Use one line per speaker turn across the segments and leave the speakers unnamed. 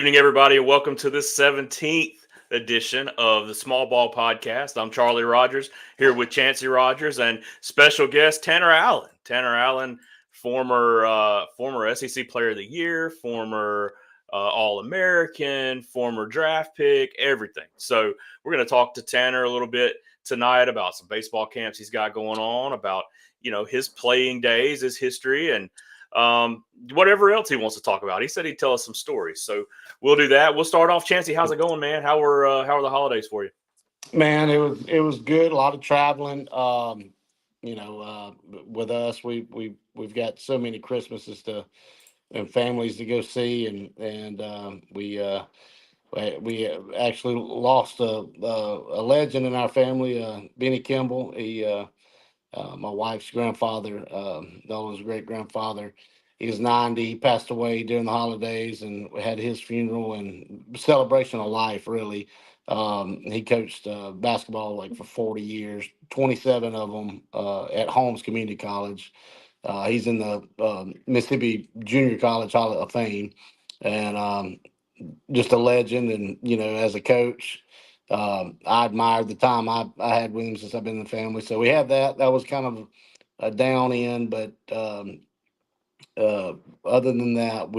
evening, everybody, and welcome to this 17th edition of the Small Ball Podcast. I'm Charlie Rogers here with Chancy Rogers and special guest Tanner Allen. Tanner Allen, former SEC Player of the Year, former All-American, former draft pick, everything. So we're going to talk to Tanner a little bit tonight about some baseball camps he's got going on, about his playing days, his history, and whatever else he wants to talk about. He said he'd tell us some stories, so we'll do that. We'll start off. Chancey, how's it going, man? How are the holidays for you?
Man, it was good. A lot of traveling. With us, we've got so many Christmases and families to go see, and we actually lost a legend in our family, Benny Kimball. My wife's grandfather, Nolan's great grandfather. He was 90. He passed away during the holidays, and we had his funeral and celebration of life. Really, he coached basketball like for 40 years, 27 of them at Holmes Community College. He's in the Mississippi Junior College Hall of Fame, and just a legend. And as a coach. I admired the time I had with him since I've been in the family. So we had that. That was kind of a down end, but other than that,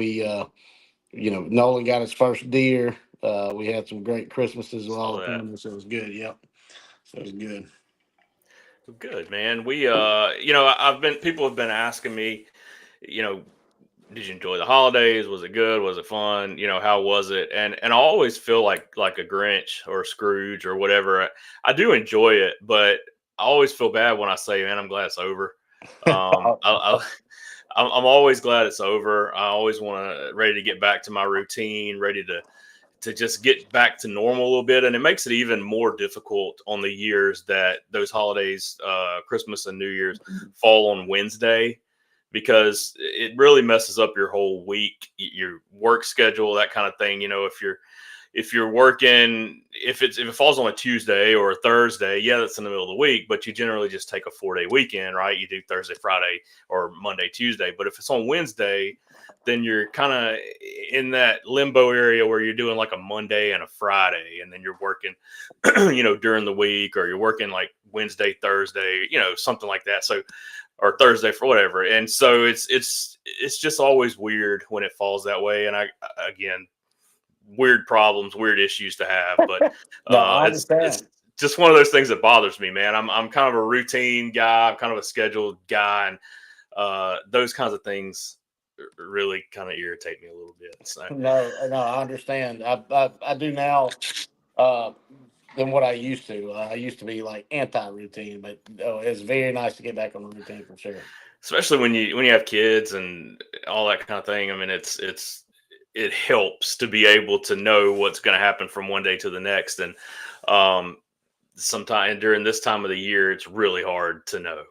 Nolan got his first deer. We had some great Christmases with all the family, so it was good. Yep, so it was good.
Good, man. People have been asking me, did you enjoy the holidays? Was it good? Was it fun? How was it? And I always feel like a Grinch or a Scrooge or whatever. I do enjoy it, but I always feel bad when I say, man, I'm glad it's over. I'm always glad it's over. I always ready to get back to my routine, ready to just get back to normal a little bit. And it makes it even more difficult on the years that those holidays, Christmas and New Year's, fall on Wednesday, because it really messes up your whole week, your work schedule, that kind of thing. If you're working, if it falls on a Tuesday or a Thursday, yeah, that's in the middle of the week, but you generally just take a 4-day weekend, right? You do Thursday, Friday, or Monday, Tuesday. But if it's on Wednesday, then you're kind of in that limbo area where you're doing like a Monday and a Friday, and then you're working, during the week, or you're working like Wednesday, Thursday, something like that. So, or Thursday for whatever. And so it's just always weird when it falls that way. And again, weird problems, weird issues to have, but
No,
it's just one of those things that bothers me, man. I'm kind of a routine guy. I'm kind of a scheduled guy, and those kinds of things really kind of irritate me a little bit. So
no, I understand. I do now. Than what I used to. I used to be like anti-routine, but it's very nice to get back on the routine for sure.
Especially when you have kids and all that kind of thing. I mean, it helps to be able to know what's going to happen from one day to the next, and sometime during this time of the year, it's really hard to know.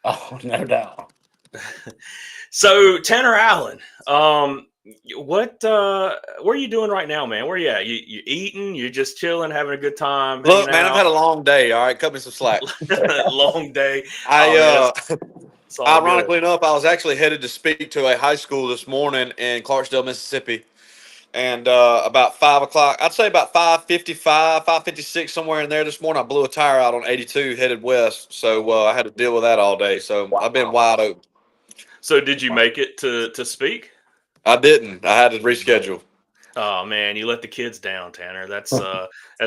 Oh, no doubt.
So Tanner Allen, where are you doing right now, man? Where are you at? You eating? You're just chilling, having a good time?
Look, man, I've had a long day. All right, cut me some slack.
Long day.
Ironically enough, I was actually headed to speak to a high school this morning in Clarksdale, Mississippi, and about 5 o'clock, I'd say about 5:55, 5:56, somewhere in there this morning, I blew a tire out on 82 headed west, so I had to deal with that all day. So I've been wide open.
So did you make it to speak?
I didn't. I had to reschedule.
Oh man, you let the kids down, Tanner. That's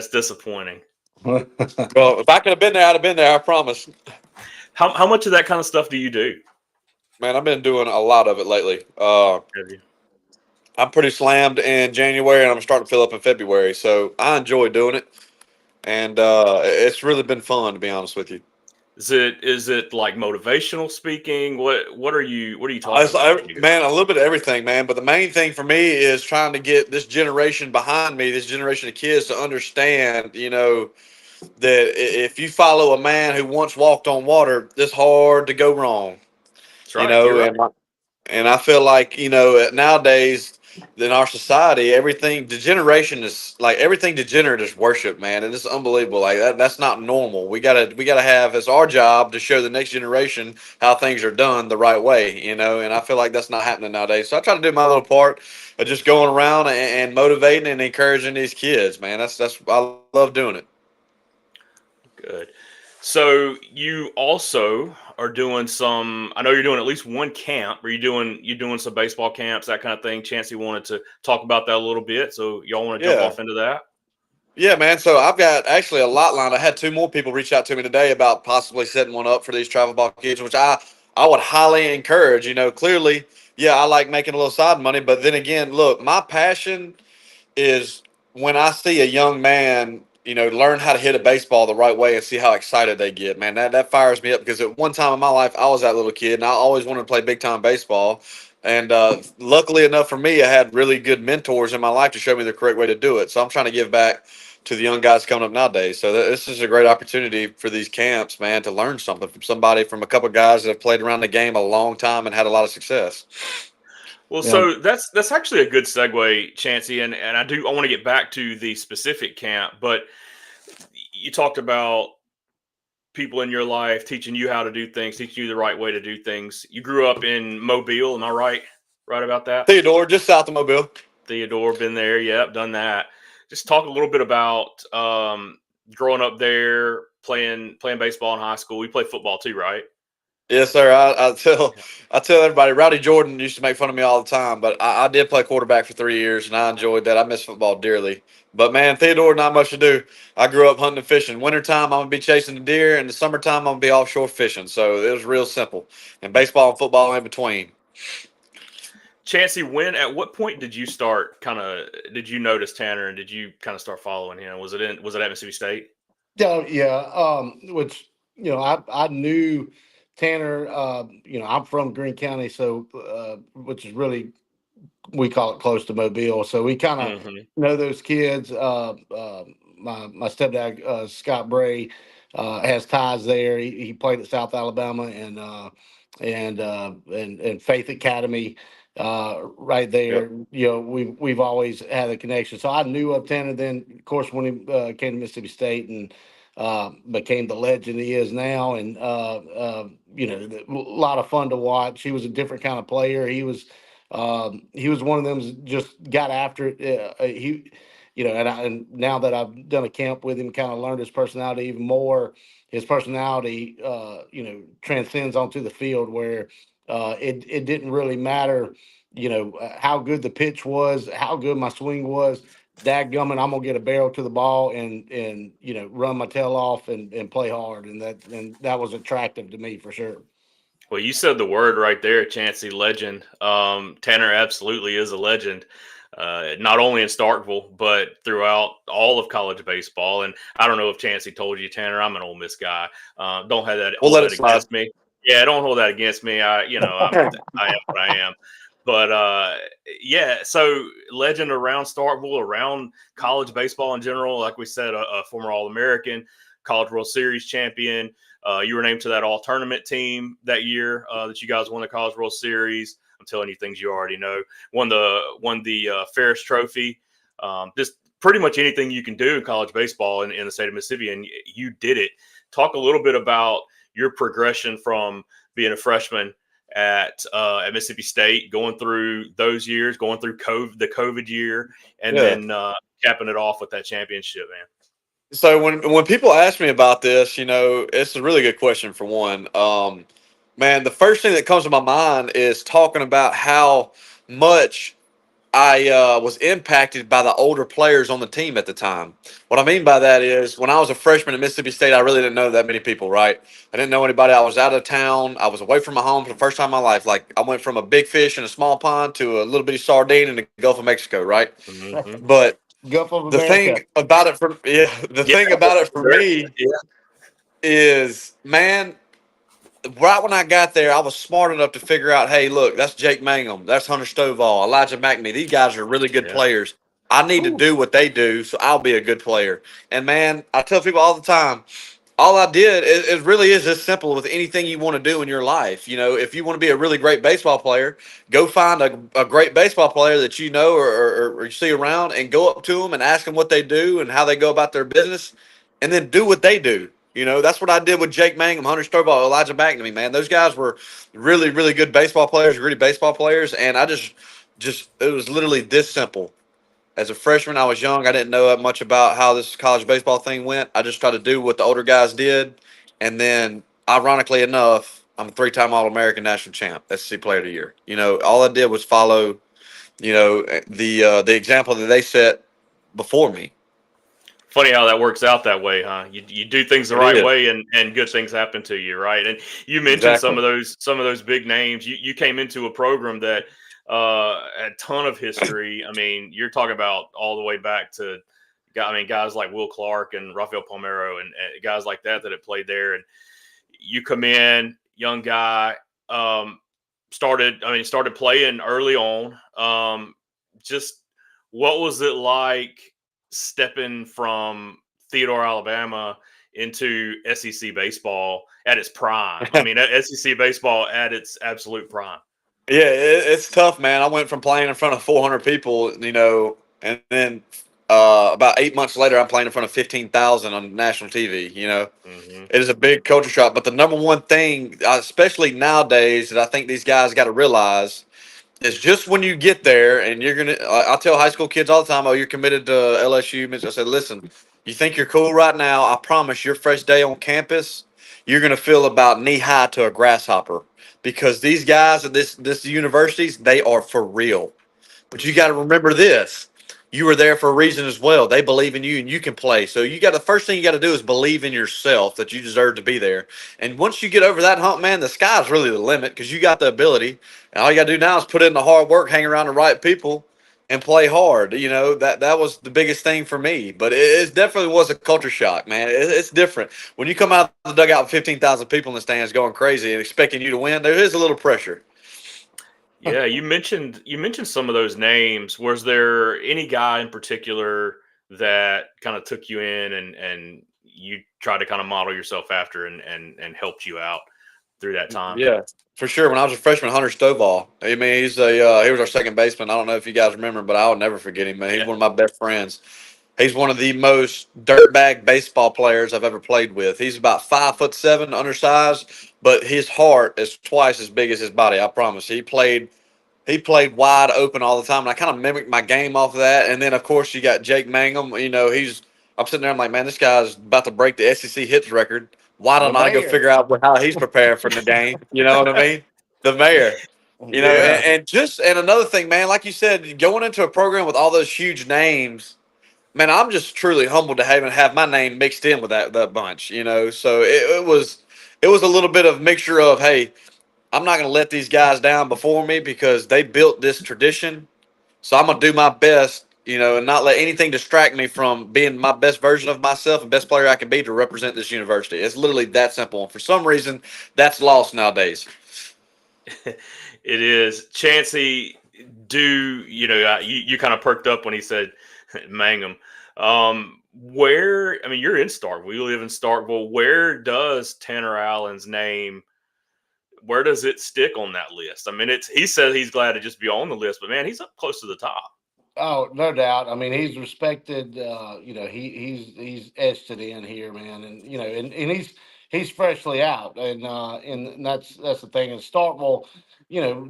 disappointing.
Well, if I could have been there, I'd have been there. I promise.
How much of that kind of stuff do you do?
Man, I've been doing a lot of it lately.
Have you?
I'm pretty slammed in January, and I'm starting to fill up in February. So I enjoy doing it, and it's really been fun, to be honest with you.
Is it like motivational speaking? What are you talking about?
Man, a little bit of everything, man. But the main thing for me is trying to get this generation behind me, this generation of kids, to understand, that if you follow a man who once walked on water, it's hard to go wrong.
That's right.
And I feel like nowadays in our society, everything degeneration is like everything degenerate is worship, man, and it's unbelievable. Like that's not normal. We gotta have it's our job to show the next generation how things are done the right way, And I feel like that's not happening nowadays. So I try to do my little part of just going around and motivating and encouraging these kids, man. That's I love doing it.
Good. So you also are doing some. I know you're doing at least one camp. Are you doing some baseball camps, that kind of thing? Chancey wanted to talk about that a little bit. So y'all want to jump
Yeah.
off into that?
Yeah, man. So I've got actually a lot lined. I had two more people reach out to me today about possibly setting one up for these travel ball kids, which I would highly encourage. Clearly, yeah, I like making a little side money, but then again, look, my passion is when I see a young man, learn how to hit a baseball the right way and see how excited they get. Man, that fires me up because at one time in my life, I was that little kid and I always wanted to play big time baseball. And luckily enough for me, I had really good mentors in my life to show me the correct way to do it. So I'm trying to give back to the young guys coming up nowadays. So this is a great opportunity for these camps, man, to learn something from somebody, from a couple of guys that have played around the game a long time and had a lot of success.
Well,
Yeah.
so that's actually a good segue, Chancey, and I want to get back to the specific camp, but you talked about people in your life teaching you how to do things, teaching you the right way to do things. You grew up in Mobile, am I right? Right about that?
Theodore, just south of Mobile.
Theodore, been there. Yep, done that. Just talk a little bit about growing up there, playing baseball in high school. We play football too, right?
Yes, sir. I tell everybody. Rowdy Jordan used to make fun of me all the time, but I did play quarterback for 3 years, and I enjoyed that. I miss football dearly. But man, Theodore, not much to do. I grew up hunting and fishing. Wintertime, I'm gonna be chasing the deer, and the summertime, I'm gonna be offshore fishing. So it was real simple. And baseball and football in between.
Chancey, at what point did you start did you notice Tanner and did you kind of start following him? Was it at Mississippi State?
Yeah, yeah. Which I knew Tanner. I'm from Greene County, so which is really, we call it close to Mobile. So we kind of
Mm-hmm.
know those kids. My stepdad, Scott Bray, has ties there. He played at South Alabama and Faith Academy. Right
Yep.
there, we've always had a connection. So I knew of Tanner. Then, of course, when he came to Mississippi State and became the legend he is now, and a lot of fun to watch. He was a different kind of player. He was one of them that just got after it. And now that I've done a camp with him, kind of learned his personality even more. His personality, transcends onto the field where it didn't really matter, how good the pitch was, how good my swing was. Dadgummit, I'm gonna get a barrel to the ball and run my tail off and play hard, and that was attractive to me for sure.
Well, you said the word right there, Chancey, legend. Tanner absolutely is a legend, not only in Starkville, but throughout all of college baseball. And I don't know if Chancey told you, Tanner, I'm an Ole Miss guy. Don't have that
We'll
hold
let it
that
slide.
against me. Yeah, don't hold that against me. I am what I am. But yeah, so legend around Starkville, around college baseball in general. Like we said, a former All-American, College World Series champion. You were named to that all tournament team that year that you guys won the College World Series. I'm telling you things you already know. Won the Ferris Trophy. Just pretty much anything you can do in college baseball in the state of Mississippi, and you did it. Talk a little bit about your progression from being a freshman at Mississippi State, going through those years, going through the COVID year, and
Yeah.
then capping it off with that championship, man.
So when people ask me about this, it's a really good question for one. Man, the first thing that comes to my mind is talking about how much I was impacted by the older players on the team at the time. What I mean by that is when I was a freshman at Mississippi State, I really didn't know that many people, right? I didn't know anybody. I was out of town. I was away from my home for the first time in my life. Like I went from a big fish in a small pond to a little bitty sardine in the Gulf of Mexico, right?
Mm-hmm.
But
Gulf of
the thing
America.
about it for the
Yeah,
thing about it for me
yeah,
is, man, right when I got there, I was smart enough to figure out, hey, look, that's Jake Mangum, that's Hunter Stovall, Elijah McNamee. These guys are really good
yeah.
players. I need to
Ooh.
do what they do, so I'll be a good player. And man, I tell people all the time, all I did, it really is as simple with anything you want to do in your life. You know, if you want to be a really great baseball player, go find a great baseball player that you know or you see around and go up to them and ask them what they do and how they go about their business and then do what they do. You know, that's what I did with Jake Mangum, Hunter Stovall, Elijah McNamee, man. Those guys were really, really good baseball players, really baseball players. And I just, it was literally this simple. As a freshman, I was young. I didn't know that much about how this college baseball thing went. I just tried to do what the older guys did. And then, ironically enough, I'm a three-time All-American national champ, SEC Player of the Year. You know, all I did was follow, the example that they set before me.
Funny how that works out that way, huh? You do things the
It
right
is.
way, and good things happen to you, right? And you mentioned
Exactly.
some of those big names. You came into a program that had a ton of history. I mean, you're talking about all the way back to guys like Will Clark and Rafael Palmeiro and guys like that that had played there. And you come in, young guy, started playing early on. Just what was it like stepping from Theodore, Alabama into SEC baseball at its prime? I mean, SEC baseball at its absolute prime.
Yeah, it's tough, man. I went from playing in front of 400 people, and then about 8 months later, I'm playing in front of 15,000 on national TV. You know,
Hmm.
it is a big culture shock. But the number one thing, especially nowadays, that I think these guys got to realize is just when you get there and you're gonna. I tell high school kids all the time, "Oh, you're committed to LSU." I said, "Listen, you think you're cool right now? I promise, your first day on campus, you're gonna feel about knee high to a grasshopper because these guys at this universities, they are for real." But you got to remember this. You were there for a reason as well. They believe in you and you can play. So the first thing you got to do is believe in yourself that you deserve to be there. And once you get over that hump, man, the sky's really the limit because you got the ability. And all you got to do now is put in the hard work, hang around the right people, and play hard. You know, that was the biggest thing for me. But it definitely was a culture shock, man. It's different. When you come out of the dugout with 15,000 people in the stands going crazy and expecting you to win, there is a little pressure.
Yeah, you mentioned some of those names. Was there any guy in particular that kind of took you in and you tried to kind of model yourself after and helped you out through that time?
Yeah, for sure. When I was a freshman, Hunter Stovall. I mean, he was our second baseman. I don't know if you guys remember, but I'll never forget him, man. He's
Yeah.
one of my best friends. He's one of the most dirtbag baseball players I've ever played with. He's about 5'7", undersized, but his heart is twice as big as his body. I promise. He played wide open all the time, and I kind of mimicked my game off of that. And then, of course, you got Jake Mangum. You know, I'm sitting there, I'm like, man, this guy's about to break the SEC hits record. Why
The
don't I go
mayor.
figure out how he's preparing for the game? You know what I mean? The mayor. You know,
Yeah.
and another thing, man, like you said, going into a program with all those huge names, man, I'm just truly humbled to have my name mixed in with that bunch. You know, so it was a little bit of mixture of, hey, I'm not going to let these guys down before me because they built this tradition. So I'm going to do my best, and not let anything distract me from being my best version of myself and best player I can be to represent this university. It's literally that simple. And for some reason, that's lost nowadays.
It is. Chancy, you kind of perked up when he said Mangum. Where, I mean, you're in Starkville. We live in Starkville. Where does Tanner Allen's name, where does it stick on that list? I mean, he said he's glad to just be on the list, but man, he's up close to the top.
Oh, no doubt. I mean, he's respected. He's etched it in here, man, and and he's freshly out, and that's the thing. And Starkville,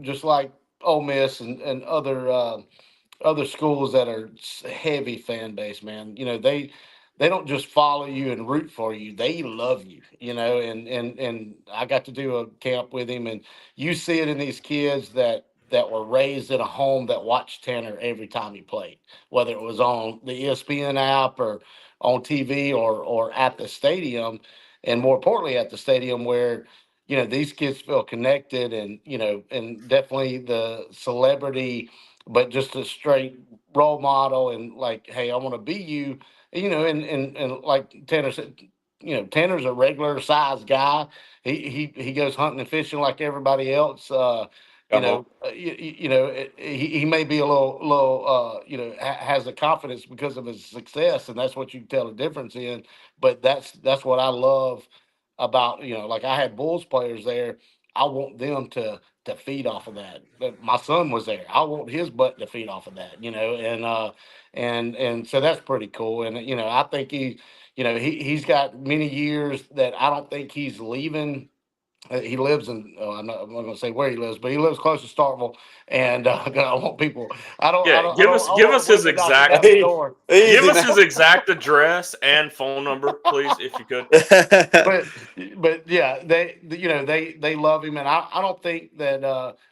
just like Ole Miss and other schools that are heavy fan base, man. They don't just follow you and root for you; they love you. And I got to do a camp with him, and you see it in these kids that were raised in a home that watched Tanner every time he played, whether it was on the ESPN app or on TV or at the stadium, and more importantly at the stadium where these kids feel connected and definitely the celebrity, but just a straight role model and like, hey, I want to be you, and like Tanner said, Tanner's a regular size guy. He goes hunting and fishing like everybody else. You
Come on.
know, he may be a little, has the confidence because of his success, and that's what you tell the difference in. But that's what I love about, like I had Bulls players there. I want them to feed off of that. But my son was there. I want his butt to feed off of that. And so that's pretty cool. And I think he's got many years that I don't think he's leaving. He lives in. I'm not going to say where he lives, but he lives close to Starkville, and I want people. I don't. I
Yeah,
don't. I don't. I
give
want
us
the
his
women knocking
exact
down the door.
give
Easy
us
now.
his exact address and phone number, please, if you could.
But yeah, they love him, and I don't think that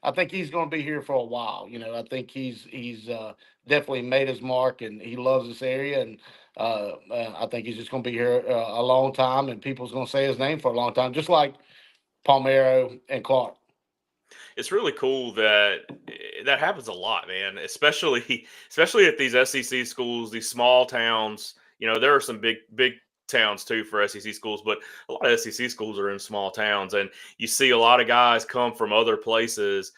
I think he's going to be here for a while. I think he's definitely made his mark, and he loves this area, and I think he's just going to be here a long time, and people's going to say his name for a long time, just like Palmero and Clark.
It's really cool that that happens a lot, man. Especially at these SEC schools, these small towns. There are some big towns too for SEC schools, but a lot of SEC schools are in small towns, and you see a lot of guys come from other places,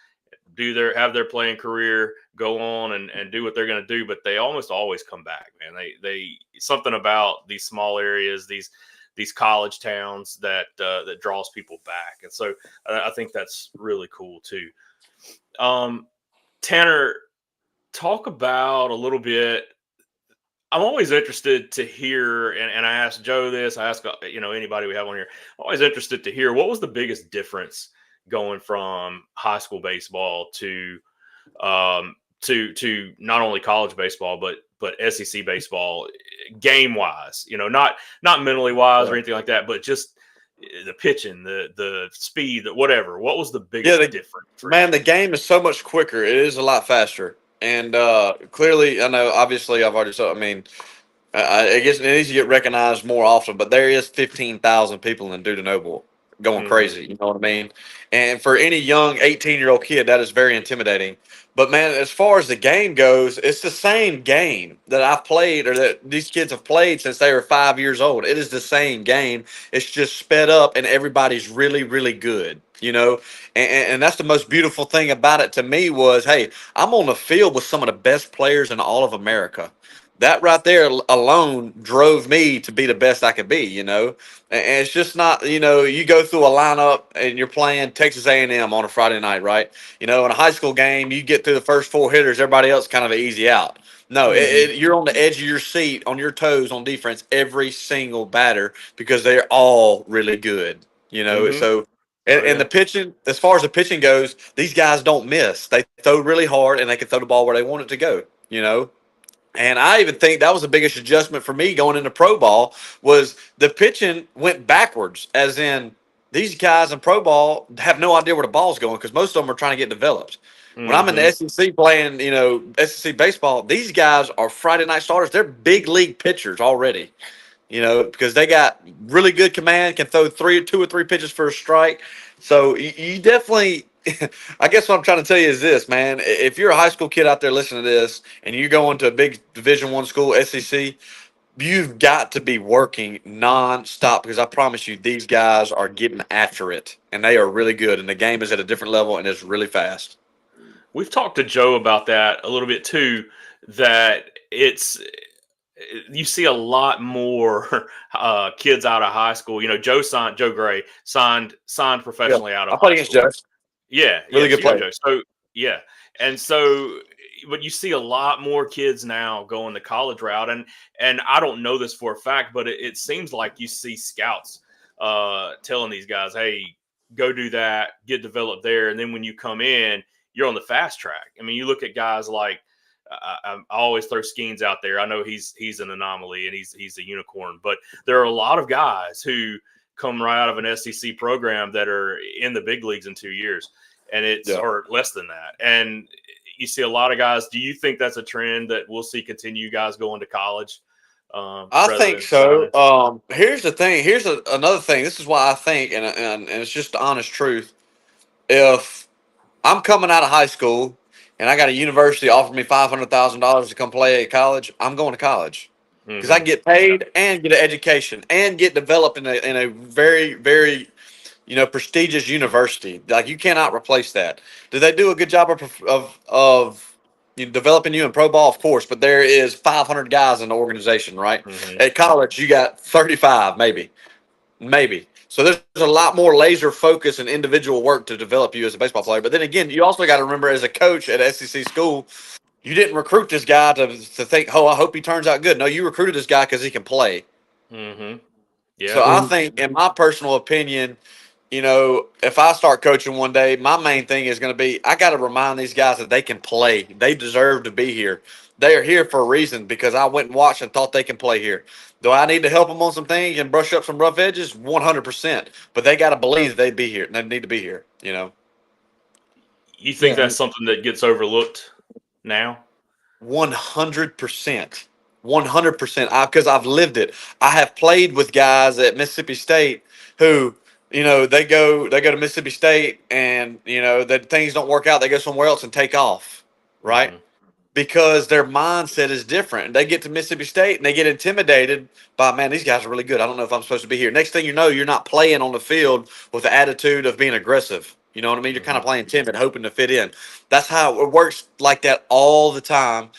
have their playing career, go on and do what they're going to do, but they almost always come back, man. They something about these small areas, these college towns that draws people back, and so I think that's really cool too. Tanner, talk about a little bit. I'm always interested to hear, and I asked Joe this. I ask anybody we have on here. I'm always interested to hear what was the biggest difference going from high school baseball to not only college baseball but SEC baseball, game wise. Not mentally wise or anything like that, but just the pitching, the speed, whatever. What was the biggest difference?
Man, the game is so much quicker. It is a lot faster. And clearly, I know, obviously, I've already said, I mean, I guess it needs to get recognized more often, but there is 15,000 people in Dude Noble going crazy. You know what I mean? And for any young 18-year-old kid, that is very intimidating. But man, as far as the game goes, it's the same game that I've played or that these kids have played since they were 5 years old. It is the same game. It's just sped up, and everybody's really, really good. And that's the most beautiful thing about it to me was, hey, I'm on the field with some of the best players in all of America. That right there alone drove me to be the best I could be. And it's just not, you go through a lineup and you're playing Texas A&M on a Friday night, right? In a high school game, you get through the first four hitters, everybody else kind of an easy out. No, you're on the edge of your seat, on your toes on defense, every single batter because they're all really good. So and the pitching, as far as the pitching goes, these guys don't miss. They throw really hard and they can throw the ball where they want it to go. And I even think that was the biggest adjustment for me going into pro ball was the pitching went backwards, as in these guys in pro ball have no idea where the ball's going because most of them are trying to get developed. When I'm in the SEC playing, SEC baseball, these guys are Friday night starters. They're big league pitchers already. Because they got really good command, can throw two or three pitches for a strike. So you definitely, I guess what I'm trying to tell you is this, man. If you're a high school kid out there listening to this and you're going to a big Division I school, SEC, you've got to be working nonstop because I promise you these guys are getting after it and they are really good and the game is at a different level and it's really fast.
We've talked to Joe about that a little bit too, that you see a lot more kids out of high school. Joe Gray signed professionally out of
I played
high
against
school.
Joe.
Yeah,
really good player.
So but you see a lot more kids now going the college route, and I don't know this for a fact, but it seems like you see scouts telling these guys, "Hey, go do that, get developed there," and then when you come in, you're on the fast track. I mean, you look at guys like. I always throw Skeens out there. I know he's an anomaly and he's a unicorn, but there are a lot of guys who come right out of an SEC program that are in the big leagues in 2 years, and or less than that. And you see a lot of guys. Do you think that's a trend that we'll see continue guys going to college?
I think so. Here's the thing. Here's another thing. This is why I think, and it's just the honest truth. If I'm coming out of high school and I got a university offering me $500,000 to come play at college, I'm going to college because I get paid and get an education and get developed in a very, very, prestigious university. Like, you cannot replace that. Do they do a good job of developing you in pro ball? Of course, but there is 500 guys in the organization, right?
Mm-hmm.
At college, you got 35, maybe. So there's a lot more laser focus and individual work to develop you as a baseball player. But then again, you also got to remember, as a coach at SEC school, you didn't recruit this guy to think, oh, I hope he turns out good. No, you recruited this guy because he can play.
Mm-hmm.
So
Yeah.
I
And
think, in my personal opinion, if I start coaching one day, my main thing is going to be, I got to remind these guys that they can play. They deserve to be here. They are here for a reason, because I went and watched and thought they can play here. Do I need to help them on some things and brush up some rough edges? 100%. But they got to believe they'd be here. They need to be here.
You think
yeah,
that's something that gets overlooked now?
100%. 100%. Because I've lived it. I have played with guys at Mississippi State who, they go to Mississippi State, and that things don't work out. They go somewhere else and take off, right?
Mm-hmm.
Because their mindset is different. They get to Mississippi State and they get intimidated by, man, these guys are really good. I don't know if I'm supposed to be here. Next thing you know, you're not playing on the field with the attitude of being aggressive. You know what I mean? You're kind
Mm-hmm.
of playing timid, hoping to fit in. That's how it works, like that all the time,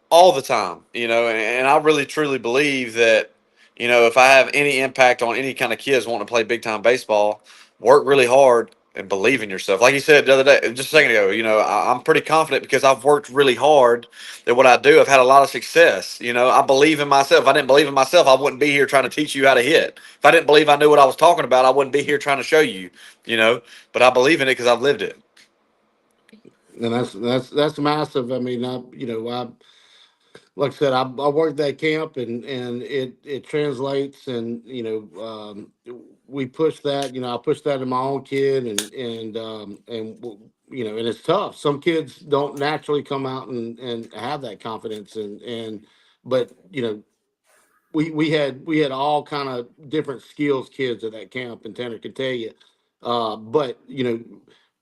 all the time. And I really truly believe that, if I have any impact on any kind of kids wanting to play big time baseball, work really hard and believe in yourself. Like you said the other day, just a second ago, I'm pretty confident because I've worked really hard at what I do. I've had a lot of success. I believe in myself. If I didn't believe in myself, I wouldn't be here trying to teach you how to hit. If I didn't believe I knew what I was talking about, I wouldn't be here trying to show you. But I believe in it because I've lived it.
and that's massive. I mean, I like I said, I worked that camp, and it translates, and we push that. I push that in my own kid, and it's tough. Some kids don't naturally come out and have that confidence, and but we had all kind of different skills kids at that camp, and Tanner could tell you. But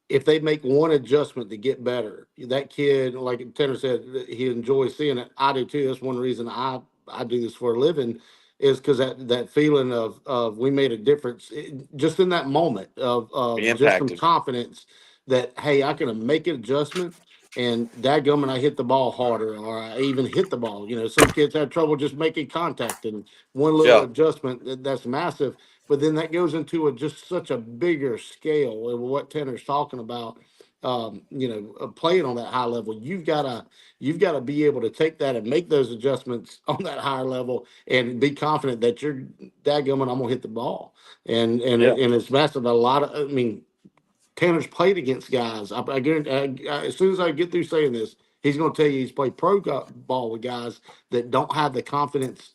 if they make one adjustment to get better, that kid, like Tanner said, he enjoys seeing it. I do too. That's one reason I do this for a living, is because that feeling of we made a difference, just in that moment
Be
of just some
impacted.
confidence that, hey, I can make an adjustment, and dadgummit, I hit the ball harder, or I even hit the ball. Some kids have trouble just making contact, and one little
Yeah.
adjustment, that's massive. But then that goes into just such a bigger scale of what Tanner's talking about. Playing on that high level, you've got to be able to take that and make those adjustments on that higher level, and be confident that you're dadgummit, I'm gonna hit the ball,
Yeah.
and it's massive. A lot of, I mean, Tanner's played against guys. I guarantee. As soon as I get through saying this, he's going to tell you he's played ball with guys that don't have the confidence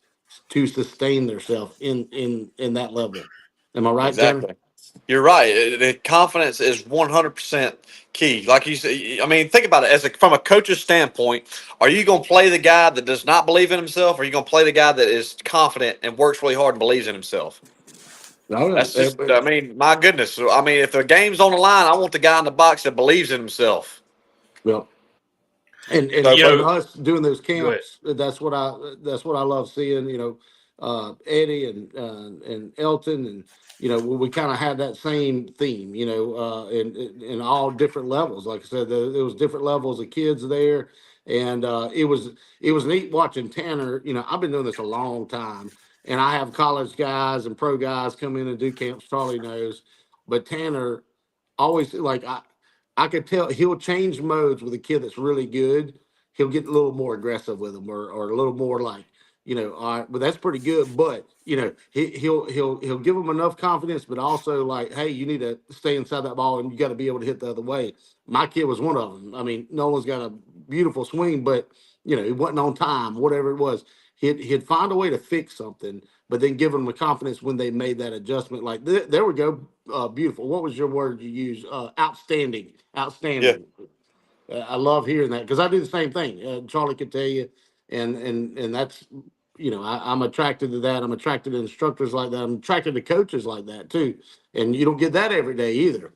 to sustain themselves in that level. Am I right, Tanner?
Exactly. You're right. The confidence is 100% key. Like you said, I mean, think about it from a coach's standpoint. Are you going to play the guy that does not believe in himself, or are you going to play the guy that is confident and works really hard and believes in himself?
No,
That's
no.
just, I mean, my goodness. So, I mean, if the game's on the line, I want the guy in the box that believes in himself.
Well, and
So,
You
and
know,
us doing those
go ahead.
camps, that's what I love seeing. Eddie and Elton, and we kind of had that same theme. In all different levels. Like I said, there was different levels of kids there, and it was neat watching Tanner. I've been doing this a long time, and I have college guys and pro guys come in and do camps. Charlie knows, but Tanner always, like, I could tell he'll change modes with a kid that's really good. He'll get a little more aggressive with them, or a little more like, all right, but that's pretty good. But he'll give them enough confidence, but also like, hey, you need to stay inside that ball, and you got to be able to hit the other way. My kid was one of them. I mean, Nolan's got a beautiful swing, but he wasn't on time, whatever it was. He'd find a way to fix something, but then give them the confidence when they made that adjustment. Like, there we go, beautiful. What was your word you used? Outstanding,
yeah.
outstanding. I love hearing that, because I do the same thing. Charlie could tell you, and that's, I'm attracted to that. I'm attracted to instructors like that. I'm attracted to coaches like that too. And you don't get that every day either.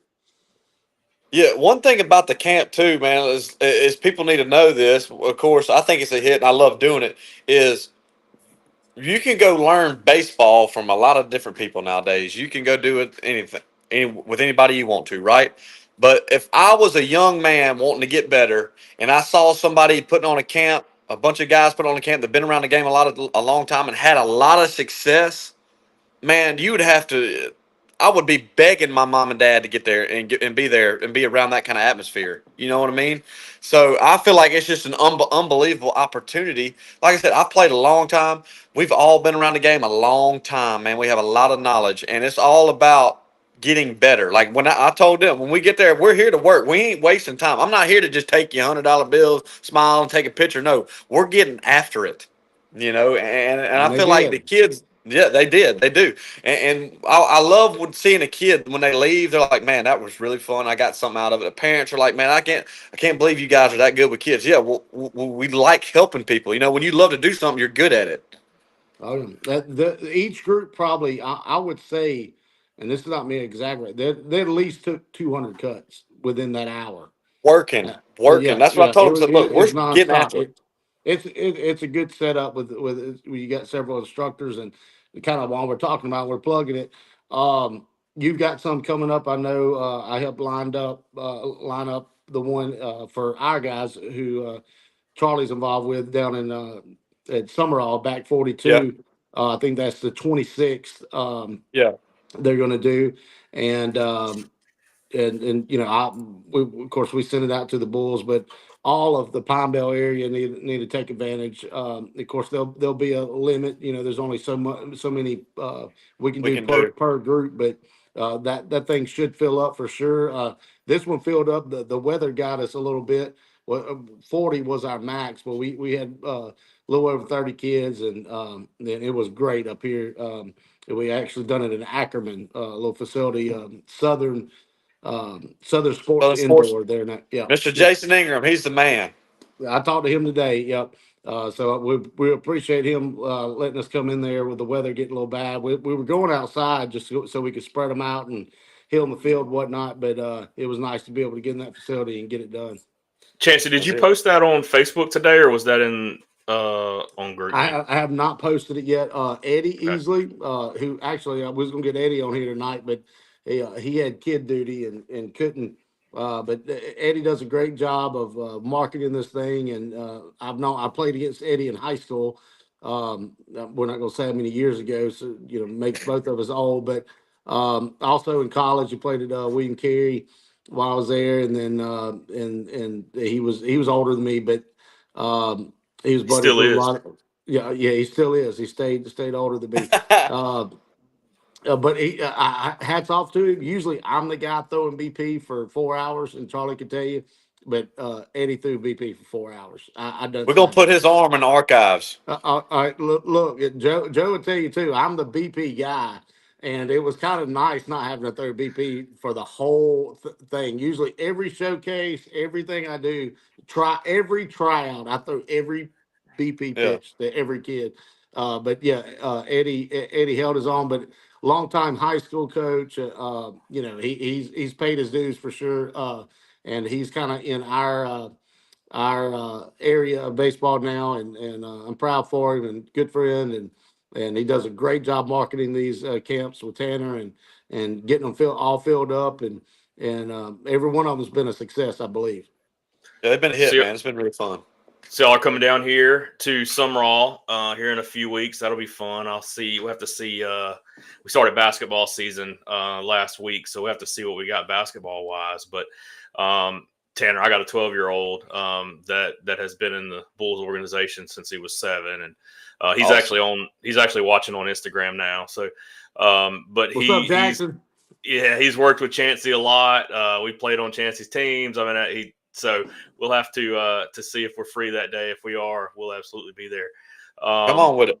Yeah, one thing about the camp too, man, is people need to know this. Of course, I think it's a hit, and I love doing it. Is you can go learn baseball from a lot of different people nowadays. You can go do it anything with anybody you want to, right? But if I was a young man wanting to get better, and I saw somebody putting on a camp, a bunch of guys put on a camp that've been around the game a long time and had a lot of success, man, you would have to. I would be begging my mom and dad to get there and be there and be around that kind of atmosphere. You know what I mean? So I feel like it's just an unbelievable opportunity. Like I said, I've played a long time. We've all been around the game a long time, man. We have a lot of knowledge, and it's all about getting better. Like when I told them, when we get there, we're here to work. We ain't wasting time. I'm not here to just take you $100 bills, smile, and take a picture. No, we're getting after it. And I
And they
feel like the
did.
kids, yeah, they did, they do, and I love seeing a kid when they leave. They're like, man, that was really fun. I got something out of it. The parents are like, man, I can't believe you guys are that good with kids. Yeah, well, we like helping people. When you love to do something, you're good at it.
Oh, yeah. Each group probably, I would say, and this is not me exactly, they at least took 200 cuts within that hour.
Working. That's what I told them. Said, look, we're
It's
getting
nonstop.
after it.
It's a good setup with you got several instructors and kind of while we're talking about we're plugging it. You've got some coming up. I know I helped line up the one for our guys who Charlie's involved with down in at Summerall back
Yeah,
42. I think that's the 26th.
yeah.
They're going to do and. And of course we send it out to the bulls, but all of the Pine Bell area need to take advantage. Of course, there'll be a limit. There's only so many we can
We
do
can do.
per group, but that thing should fill up for sure. This one filled up. The weather got us a little bit. Well, 40 was our max, but we had a little over 30 kids, and it was great up here. We actually done it in Ackerman, a little facility, Southern Sports
Southern Sports,
Indoor there. Now, yeah,
Mr.
yeah.
Jason Ingram, he's the man.
I talked to him today. Yep. So we appreciate him letting us come in there with the weather getting a little bad. We were going outside just so we could spread them out and hill in the field, whatnot. But it was nice to be able to get in that facility and get it done.
Chancy, did
That's
you
it.
post that on Facebook today, or was that in on GroupMe?
I have not posted it yet. Eddie
Okay.
Easley, who actually I was going to get Eddie on here tonight, but he had kid duty and couldn't. But Eddie does a great job of marketing this thing, and I played against Eddie in high school. We're not going to say how many years ago, so makes both of us old. But also in college, he played at William Carey while I was there, and then and he was older than me, but. He was
He
buddies
still
with a
is.
lot of, yeah, he still is. He stayed older than me. Uh, but hats off to him. Usually I'm the guy throwing BP for 4 hours, and Charlie can tell you, but Eddie threw BP for 4 hours. I done
We're gonna
side by
put his
side.
arm in the archives.
All right, look, Joe will tell you too. I'm the BP guy, and it was kind of nice not having to throw BP for the whole thing. Usually, every showcase, everything I do, every tryout, I throw every BP
Yeah.
pitch to every kid. But yeah, Eddie held his own, but longtime high school coach. He's paid his dues for sure, and he's kind of in our area of baseball now, and I'm proud for him and good friend, and he does a great job marketing these camps with Tanner and getting them all filled up, and every one of them has been a success, I believe.
Yeah, they've been a hit,
So,
man. It's been really fun.
so y'all are coming down here to Summerall here in a few weeks. That'll be fun. We'll have to see. We started basketball season last week, so we have to see what we got basketball wise. But Tanner, I got a 12-year-old that has been in the Bulls organization since he was 7, and he's
Awesome.
he's actually watching on Instagram now. So, but
What's up, Jackson?
he's worked with Chancy a lot. We played on Chancy's teams. I mean, so we'll have to see if we're free that day. If we are, we'll absolutely be there.
Come on with it.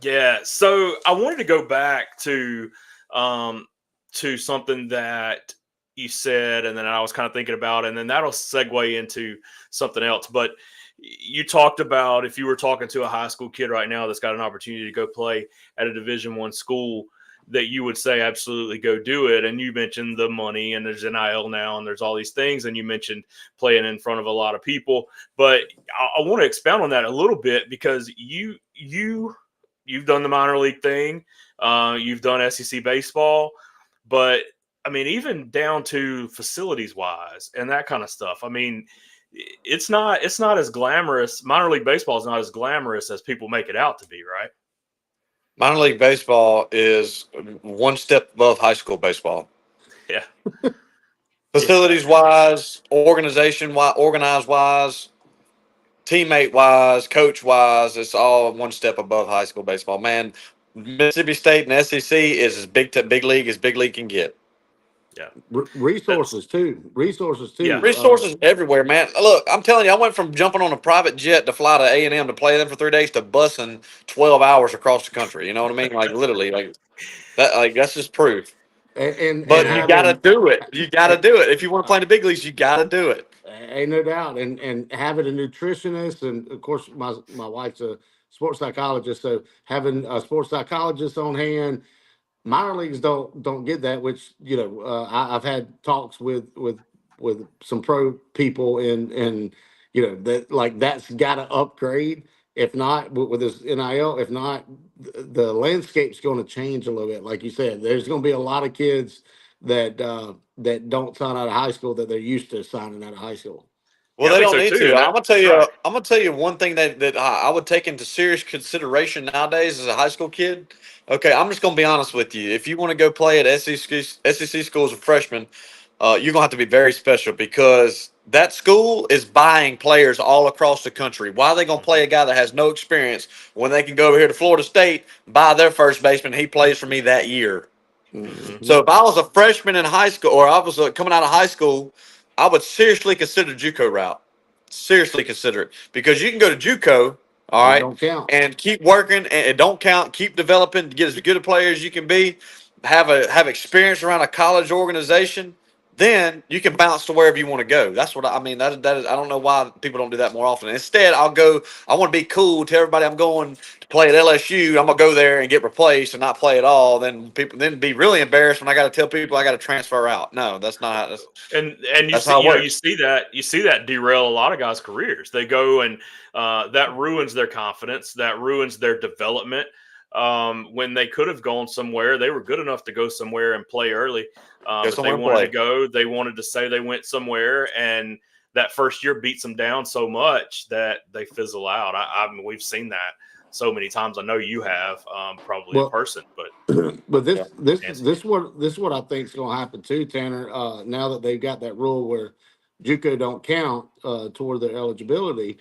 Yeah. So I wanted to go back to something that you said, and then I was kind of thinking about, and then that'll segue into something else. But you talked about if you were talking to a high school kid right now that's got an opportunity to go play at a Division I school, that you would say absolutely go do it. And you mentioned the money, and there's NIL now, and there's all these things, and you mentioned playing in front of a lot of people. But I want to expound on that a little bit, because you've done the minor league thing, you've done SEC baseball, but I mean, even down to facilities wise and that kind of stuff. I mean, it's not as glamorous. Minor league baseball is not as glamorous as people make it out to be, right?
Minor league baseball is one step above high school baseball.
Yeah.
Facilities wise, organization wise, organized wise, teammate wise, coach wise, it's all one step above high school baseball. Man, Mississippi State and SEC is as big league as big league can get.
Yeah.
Resources too. Resources
Yeah.
too.
Resources everywhere, man. Look, I'm telling you, I went from jumping on a private jet to fly to A&M to play them for 3 days to busing 12 hours across the country. You know what I mean? Like literally, like that. Like that's just proof.
And
But you got to
having
do it. You got to do it. If you want to play in the big leagues, you got to do it.
ain't no doubt. And having a nutritionist, and of course my wife's a sports psychologist, so having a sports psychologist on hand. Minor leagues don't get that, which I've had talks with some pro people, and that like that's got to upgrade. If not, with this NIL, if not, the landscape's going to change a little bit. Like you said, there's going to be a lot of kids that don't sign out of high school that they're used to signing out of high school.
Well,
Yeah, I
they
think
don't
so
need
too.
to.
And
I'm gonna tell
that's
you.
right.
I'm gonna tell you one thing that I would take into serious consideration nowadays as a high school kid. Okay, I'm just gonna be honest with you. If you want to go play at SEC school as a freshman, you're gonna have to be very special because that school is buying players all across the country. Why are they gonna play a guy that has no experience when they can go over here to Florida State, buy their first baseman, he plays for me that year?
Mm-hmm.
So if I was a freshman in high school, or I was coming out of high school, I would seriously consider JUCO route. Seriously consider it because you can go to JUCO, all
And it
right,
don't count.
and keep working, and it don't count. Keep developing, get as good a player as you can be. Have experience around a college organization. Then you can bounce to wherever you want to go. That's what I mean. That is. I don't know why people don't do that more often. Instead, I'll go. I want to be cool. Tell everybody I'm going to play at LSU. I'm gonna go there and get replaced and not play at all. Then people then be really embarrassed when I got to tell people I got to transfer out. No, that's not.
And you
That's
see,
how it
you
works.
see that derail a lot of guys' careers. They go and that ruins their confidence, that ruins their development. When they could have gone somewhere, they were good enough to go somewhere and play early.
Go
If they
somewhere and
wanted to
play.
go, they wanted to say they went somewhere, and that first year beats them down so much that they fizzle out. I mean, we've seen that so many times. I know you have, probably in
Well,
person, but
but
Yeah.
Chancy.
this what I think is going to happen too, Tanner. Now that they've got that rule where JUCO don't count toward their eligibility,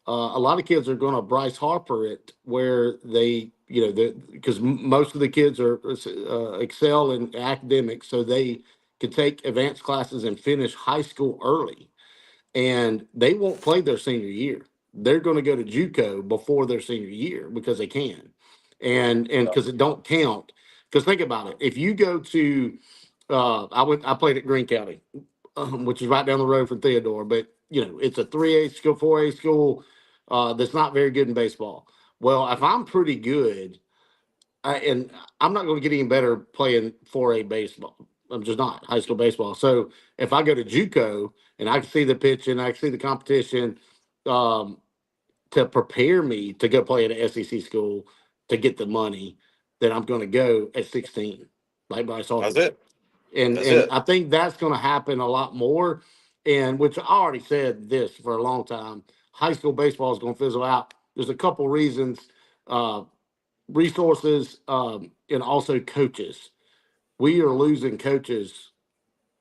a lot of kids are going to Bryce Harper it, where they because most of the kids are excel in academics, so they can take advanced classes and finish high school early, and they won't play their senior year. They're going to go to JUCO before their senior year because they can, and because it don't count. Because think about it, if you go to, I played at Greene County, which is right down the road from Theodore, but it's a 3A school, 4A school that's not very good in baseball. Well, if I'm pretty good, and I'm not going to get any better playing 4A baseball. I'm just not high school baseball. So if I go to JUCO and I can see the pitching, I can see the competition, um, to prepare me to go play at an SEC school to get the money, then I'm going to go at 16, like Bryce Harper
That's
did.
it. That's
And
it.
I think that's going to happen a lot more. And which I already said this for a long time, high school baseball is going to fizzle out. There's a couple reasons. Uh, Resources, and also coaches. We are losing coaches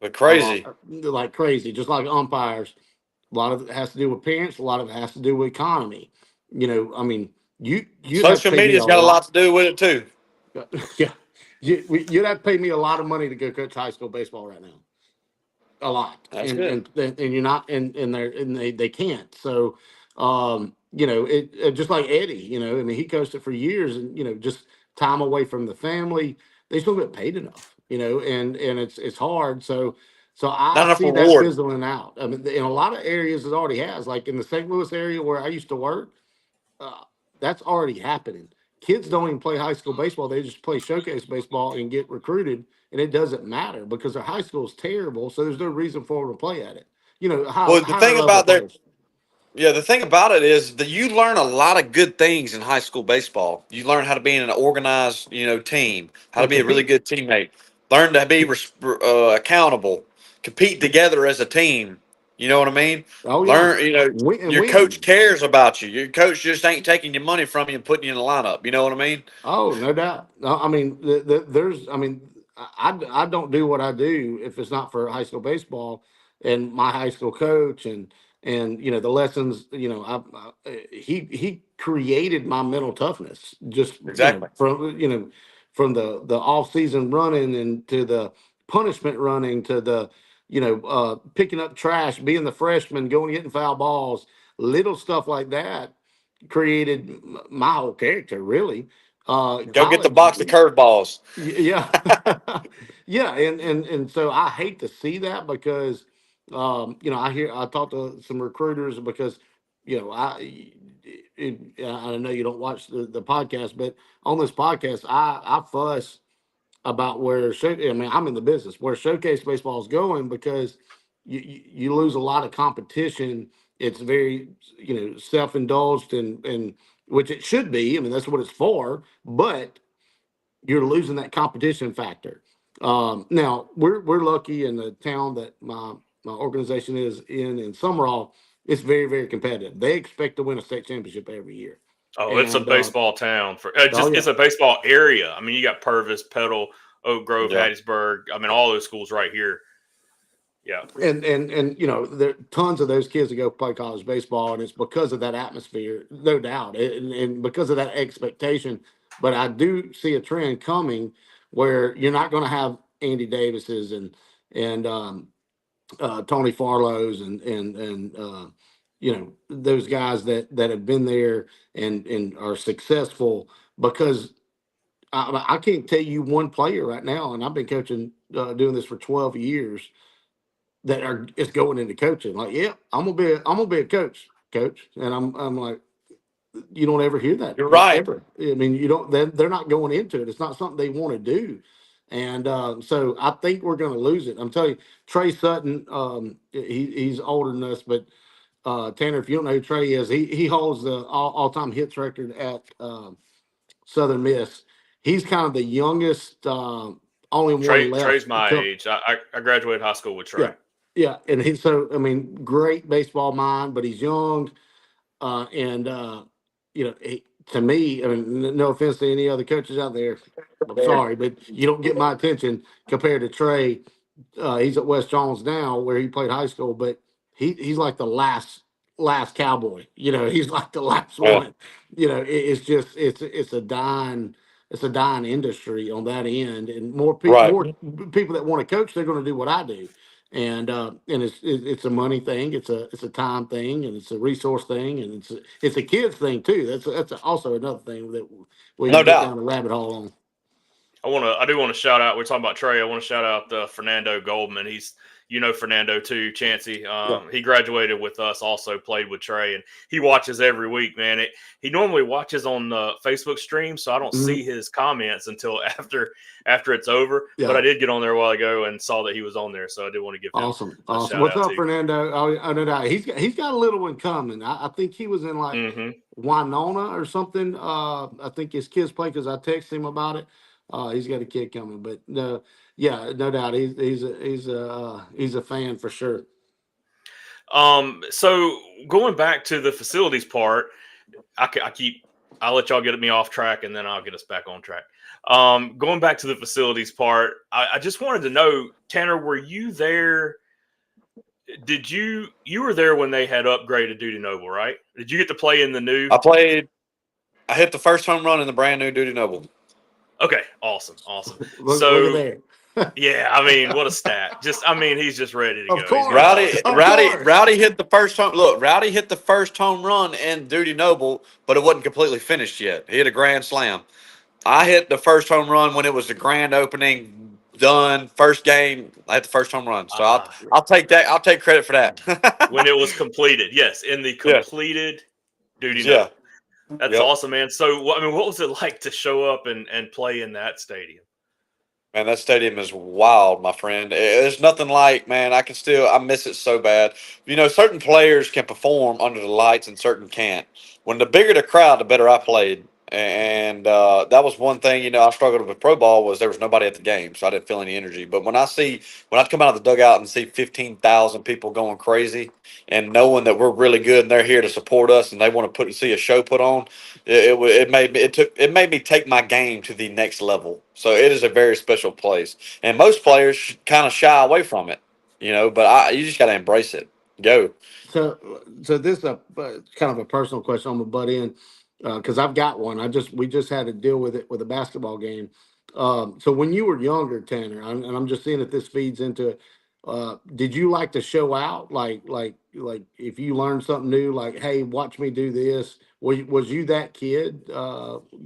But
a lot,
crazy.
like crazy, just like umpires. A lot of it has to do with parents. A lot of it has to do with economy. I mean, you'd have to
Social
pay me a
media's got a
lot.
lot to do with it too.
Yeah, you'd have to pay me a lot of money to go coach high school baseball right now. A lot,
That's
and
good.
you're not, and they can't. So, just like Eddie, I mean, he coached it for years, and just time away from the family, they still get paid enough, and it's hard. So I
Not enough
see that
reward.
fizzling out. I mean, in a lot of areas, it already has. Like in the St. Louis area where I used to work, uh, that's already happening. Kids don't even play high school baseball; they just play showcase baseball and get recruited, and it doesn't matter because their high school is terrible. So there's no reason for them to play at it.
Well, the
Higher
thing
level
about their
players.
Yeah, the thing about it is that you learn a lot of good things in high school baseball. You learn how to be in an organized, team, how to
And
be a really
compete.
good teammate. learn to be accountable, compete together as a team. You know what I mean?
Oh yeah,
Learn, your coach
win.
cares about you. Your coach just ain't taking your money from you and putting you in the lineup. You know what I mean?
Oh, no doubt. No, I mean, there's, I mean, I don't do what I do if it's not for high school baseball and my high school coach and the lessons. He created my mental toughness just
Exactly.
from the off season running and to the punishment running to the picking up trash, being the freshman, going hitting foul balls, little stuff like that created my whole character really.
Go get the
College,
box of curveballs.
yeah. Yeah, and so I hate to see that because I talk to some recruiters because I know you don't watch the podcast, but on this podcast I fuss about I mean, I'm in the business where showcase baseball is going because you lose a lot of competition. It's very, self-indulged and which it should be. I mean, that's what it's for, but you're losing that competition factor. Now we're lucky in the town that my organization is in Summerall. It's very, very competitive. They expect to win a state championship every year.
Oh, it's a
And
baseball town for
oh
it's
yeah,
a baseball area. I mean, you got Purvis, Petal, Oak Grove,
Yeah.
Hattiesburg. I mean, all those schools right here. Yeah.
and there are tons of those kids that go play college baseball, and it's because of that atmosphere, no doubt, and because of that expectation. But I do see a trend coming where you're not going to have Andy Davises and Tony Farlow's and those guys that have been there and are successful because I can't tell you one player right now, and I've been coaching doing this for 12 years that are is going into coaching. Like, yeah, I'm gonna be a coach, and I'm like, you don't ever hear that
You're right.
ever. I mean, you don't. They're not going into it. It's not something they want to do, and so I think we're going to lose it. I'm telling you, Trey Sutton, he's older than us, but Tanner, if you don't know who Trey is, he holds the all time hits record at Southern Miss. He's kind of the youngest, only one
Trey's
left.
my age. I graduated high school with Trey.
Yeah, yeah, and he's so I mean, great baseball mind, but he's young, and to me, I mean, no offense to any other coaches out there, I'm sorry, but you don't get my attention compared to Trey. He's at West Jones now, where he played high school, but he's like the last cowboy. He's like the last
Yeah.
one. It's just it's a dying industry on that end, and
Right.
more people that want to coach, they're going to do what I do, and it's a money thing, it's a time thing, and it's a resource thing, and it's a kids thing too. That's also another thing that we
No
can get
doubt.
down a rabbit hole on.
I do want to shout out. We're talking about Trey. I want to shout out Fernando Goldman. He's Fernando too, Chancy.
Yeah.
He graduated with us, also played with Trey, and he watches every week. Man, he normally watches on Facebook stream, so I don't see his comments until after it's over.
Yeah.
But I did get on there a while ago and saw that he was on there, so I did want to give him
Awesome.
a shout
What's
out
up,
too.
Fernando? Oh, no doubt. He's got a little one coming. I think he was in like Winona or something. I think his kids play because I texted him about it. He's got a kid coming, but no, yeah, no doubt. He's a fan for sure.
So going back to the facilities part, I'll let y'all get me off track and then I'll get us back on track. Going back to the facilities part, I just wanted to know, Tanner, were you there? You were there when they had upgraded Duty Noble, right? Did you get to play in the new?
I hit the first home run in the brand new Duty Noble.
Okay, awesome.
Look
So
at there.
yeah, I mean, what a stat! He's just ready to go.
Of course.
Rowdy hit the first home. Look, Rowdy hit the first home run in Duty Noble, but it wasn't completely finished yet. He hit a grand slam. I hit the first home run when it was the grand opening, done first game. I hit the first home run, so I'll take that. I'll take credit for that.
When it was completed, yes, in the completed Duty Noble. That's awesome, man. So, what was it like to show up and play in that stadium?
Man, that stadium is wild, my friend. There's nothing like, man, I miss it so bad. Certain players can perform under the lights and certain can't. When the bigger the crowd, the better I played. And that was one thing, I struggled with pro ball was there was nobody at the game, so I didn't feel any energy. But when I come out of the dugout and see 15,000 people going crazy, and knowing that we're really good and they're here to support us and they want to see a show put on, it made me take my game to the next level. So it is a very special place, and most players kind of shy away from it, But you just got to embrace it. Go.
So this is a kind of a personal question. I'm gonna butt in because I've got one. We just had to deal with it with a basketball game. So when you were younger, Tanner, and I'm just seeing if this feeds into it. Did you like to show out, like if you learned something new, like, hey, watch me do this? Was you that kid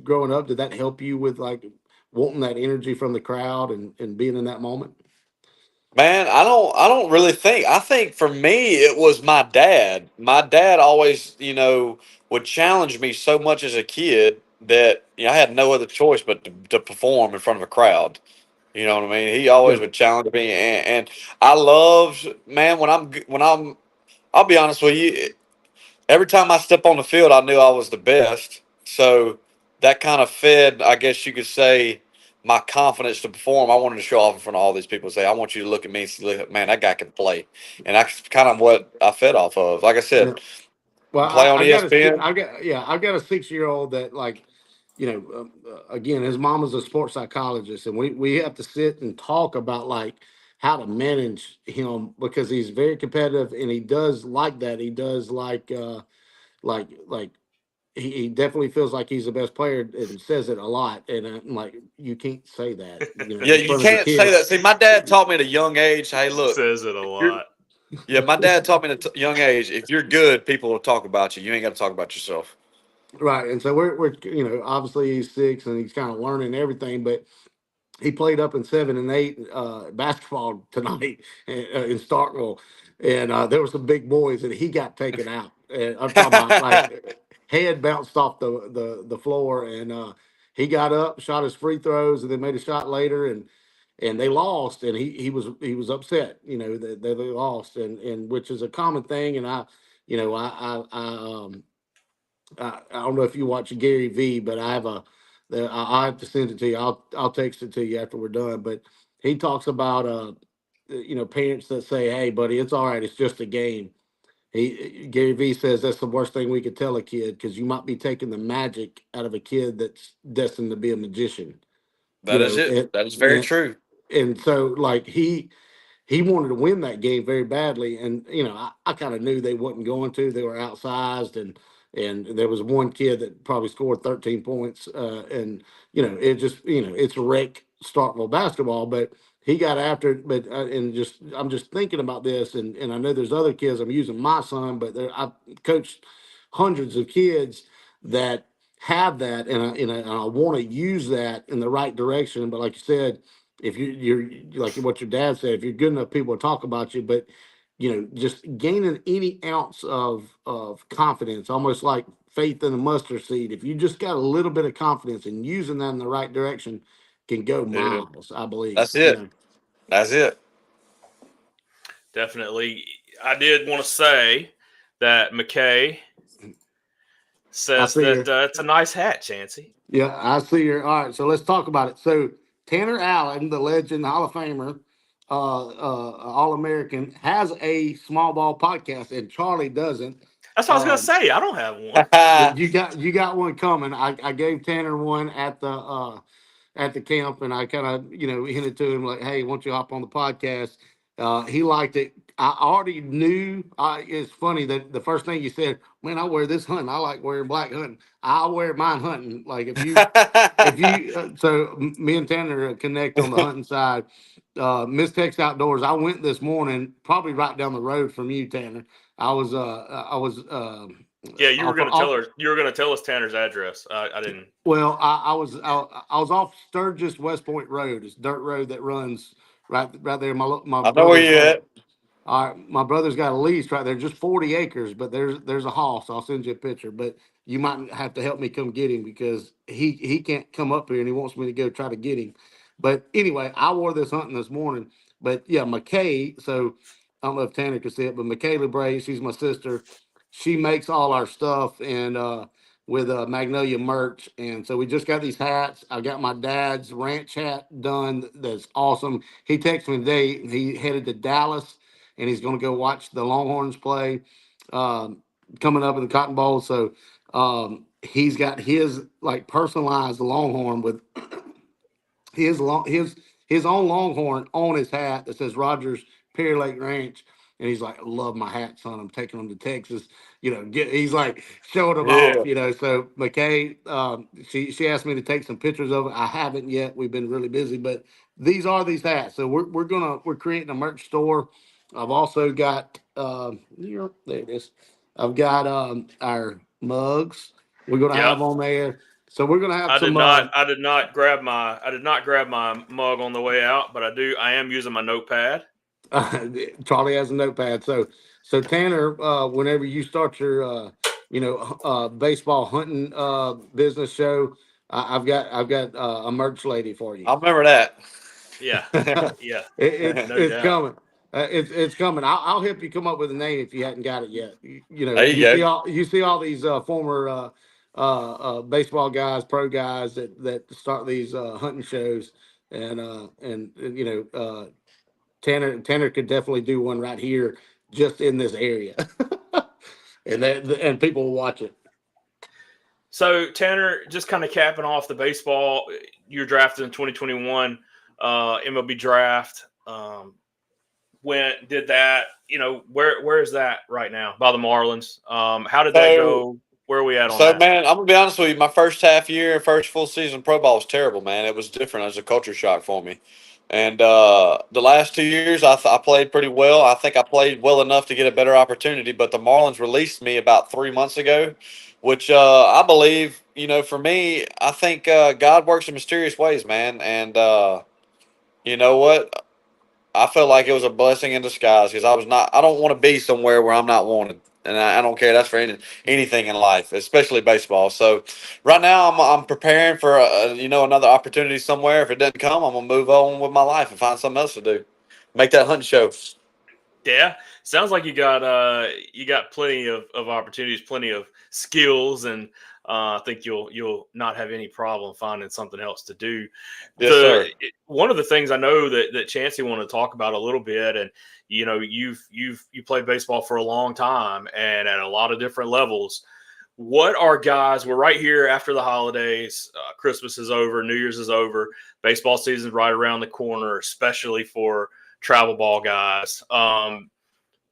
growing up? Did that help you with like wanting that energy from the crowd and being in that moment?
Man, I don't really think. I think for me it was my dad. My dad always, would challenge me so much as a kid that I had no other choice but to perform in front of a crowd. You know what I mean? He always
Yeah.
would challenge me, and I love, man, I'll be honest with you, every time I step on the field, I knew I was the best. So that kind of fed, I guess you could say, my confidence to perform. I wanted to show off in front of all these people and say, I want you to look at me and say, "Look, man, that guy can play." And that's kind of what I fed off of. Like I
Yeah.
said,
Well,
play on
I got
ESPN.
I've got a 6 year old that like, again, his mom is a sports psychologist, and we have to sit and talk about like how to manage him because he's very competitive and he does like that. He does like he definitely feels like he's the best player and says it a lot. And I'm like, you can't say that,
Yeah,
in
you
front of your
can't say
kid.
that. See, my dad taught me at a young age, hey, look,
Says it a
you're,
lot.
yeah, my dad taught me at a young age, if you're good, people will talk about you. You ain't got to talk about yourself.
Right. And so we're obviously he's 6 and he's kind of learning everything, but he played up in 7 and 8 basketball tonight in Starkville, and there were some big boys, and he got taken out. And I'm talking about like head bounced off the floor, and he got up, shot his free throws, and then made a shot later, and they lost, and he was upset, that they lost, and which is a common thing, and I don't know if you watch Gary V, but I have to send it to you. I'll text it to you after we're done. But he talks about parents that say, "Hey, buddy, it's all right. It's just a game." Gary V says that's the worst thing we could tell a kid because you might be taking the magic out of a kid that's destined to be a magician.
That is it. That is very
And
true.
so like he wanted to win that game very badly, and I kind of knew they wasn't going to. They were outsized, and there was one kid that probably scored 13 points, and it just it's rec Starkville basketball, but he got after it. But and just I'm just thinking about this, and I know there's other kids. I'm using my son, but I've coached hundreds of kids that have that, and I want to use that in the right direction. But like you said, if you're like what your dad said, if you're good enough, people will talk about you. But just gaining any ounce of confidence, almost like faith in a mustard seed. If you just got a little bit of confidence and using that in the right direction, can go
Dude,
miles. I believe.
that's it. That's it.
Definitely. I did want to say that McKay
I
says
see
that
her.
it's a nice hat, Chancy.
Yeah, I see her. All right, so let's talk about it. So Tanner Allen, the legend, Hall of Famer, All American, has a small ball podcast, and Charlie doesn't.
That's what I was gonna
Um,
say. I don't have one.
but you got one coming. I gave Tanner one at the camp, and I kind of hinted to him like, "Hey, why don't you hop on the podcast?" He liked it. I already knew. It's funny that the first thing you said, "Man, I wear this hunting. I like wearing black hunting. I wear mine hunting." Like if you so me and Tanner connect on the hunting side. Miss Tex Outdoors. I went this morning, probably right down the road from you, Tanner. I was
Yeah, you were
off
gonna tell
off
her. You were gonna tell us Tanner's address. I didn't.
well, I was off Sturgis West Point Road. It's a dirt road that runs right there. My
I know where
brother's
you
got a
at.
all right, my brother's got a lease right there, just 40 acres, but there's a hoss. I'll send you a picture, but you might have to help me come get him because he can't come up here and he wants me to go try to get him. But anyway, I wore this hunting this morning. But yeah, McKay. So I don't know if Tanner can see it, but McKay LeBray, she's my sister. She makes all our stuff, and with Magnolia merch. And so we just got these hats. I got my dad's ranch hat done. That's awesome. He texted me today. He headed to Dallas and he's going to go watch the Longhorns play coming up in the Cotton Bowl. So he's got his like personalized Longhorn with his own Longhorn on his hat that says Rogers Pear Lake Ranch. And he's like, I love my hat, son. I'm taking them to Texas. He's like showing them
Yeah.
off. So McKay, she asked me to take some pictures of it. I haven't yet. We've been really busy, but these are these hats. So we're creating a merch store. I've also got there it is. I've got our mugs. We're gonna
Yep.
have on there. So we're gonna have
I
some.
did not grab my mug on the way out, but I am using my notepad.
Charlie has a notepad. So Tanner, whenever you start your baseball hunting business show, I've got a merch lady for you.
I remember that.
Yeah. Yeah. No
It's
doubt.
coming. It's coming. I'll help you come up with a name if you hadn't got it yet.
There you
You see all these former baseball guys, pro guys that start these hunting shows, and Tanner could definitely do one right here, just in this area, and people will watch it.
So Tanner, just kind of capping off the baseball, you're drafted in 2021 MLB draft. When did that? Where is that right now? By the Marlins. How did that go? Where are we at on
So,
that?
man, I'm gonna be honest with you. My first half year, first full season pro ball was terrible, man. It was different. It was a culture shock for me. And the last 2 years, I played pretty well. I think I played well enough to get a better opportunity. But the Marlins released me about 3 months ago, which I believe, for me, I think God works in mysterious ways, man. And you know what? I felt like it was a blessing in disguise because I don't want to be somewhere where I'm not wanted. And I don't care. That's for anything in life, especially baseball. So right now I'm preparing for another opportunity somewhere. If it doesn't come, I'm gonna move on with my life and find something else to do. Make that hunting show.
Yeah, sounds like you got plenty of opportunities, plenty of skills, and I think you'll not have any problem finding something else to do.
Yes, sir.
One of the things I know that Chancey wanted to talk about a little bit, and you played baseball for a long time and at a lot of different levels. What are guys? We're right here after the holidays. Christmas is over, New Year's is over, baseball season's right around the corner, especially for travel ball guys.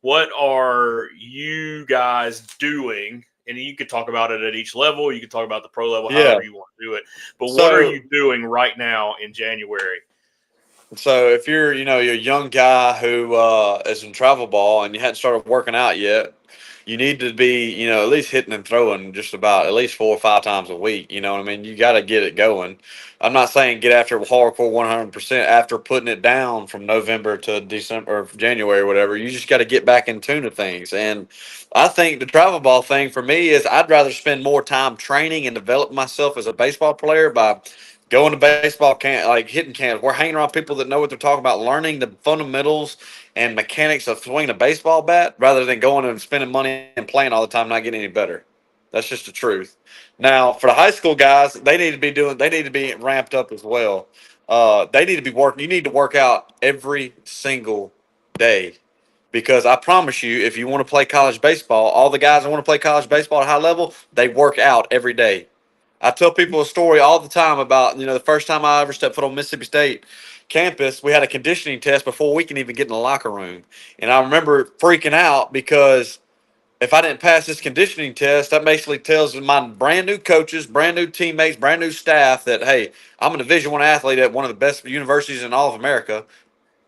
What are you guys doing? And you could talk about it at each level. You could talk about the pro level, however you want to do it. But what are you doing right now in January?
So if you're, you're a young guy who is in travel ball and you hadn't started working out yet, you need to be, at least hitting and throwing just about at least 4 or 5 times a week. You know what I mean? You got to get it going. I'm not saying get after hardcore 100% after putting it down from November to December or January or whatever. You just got to get back in tune to things. And I think the travel ball thing for me is I'd rather spend more time training and developing myself as a baseball player by going to baseball camp, like hitting camps. We're hanging around people that know what they're talking about, learning the fundamentals and mechanics of swinging a baseball bat rather than going and spending money and playing all the time, not getting any better. That's just the truth. Now, for the high school guys, they need to be ramped up as well. They need to be working. You need to work out every single day because I promise you, if you want to play college baseball, all the guys that want to play college baseball at a high level, they work out every day. I tell people a story all the time about, the first time I ever stepped foot on Mississippi State campus, we had a conditioning test before we can even get in the locker room. And I remember freaking out because if I didn't pass this conditioning test, that basically tells my brand new coaches, brand new teammates, brand new staff that, hey, I'm a Division I athlete at one of the best universities in all of America.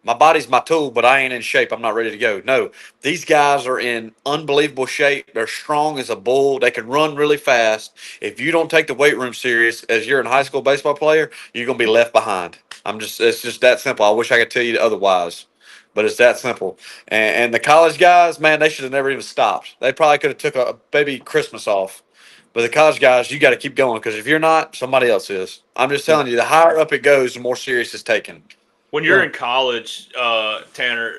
My body's my tool, but I ain't in shape. I'm not ready to go. No, these guys are in unbelievable shape. They're strong as a bull. They can run really fast. If you don't take the weight room serious as you're a high school baseball player, you're going to be left behind. It's just that simple. I wish I could tell you otherwise, but it's that simple. And the college guys, man, they should have never even stopped. They probably could have took a baby Christmas off. But the college guys, you got to keep going because if you're not, somebody else is. I'm just telling you, the higher up it goes, the more serious it's taken.
When you're in college, Tanner,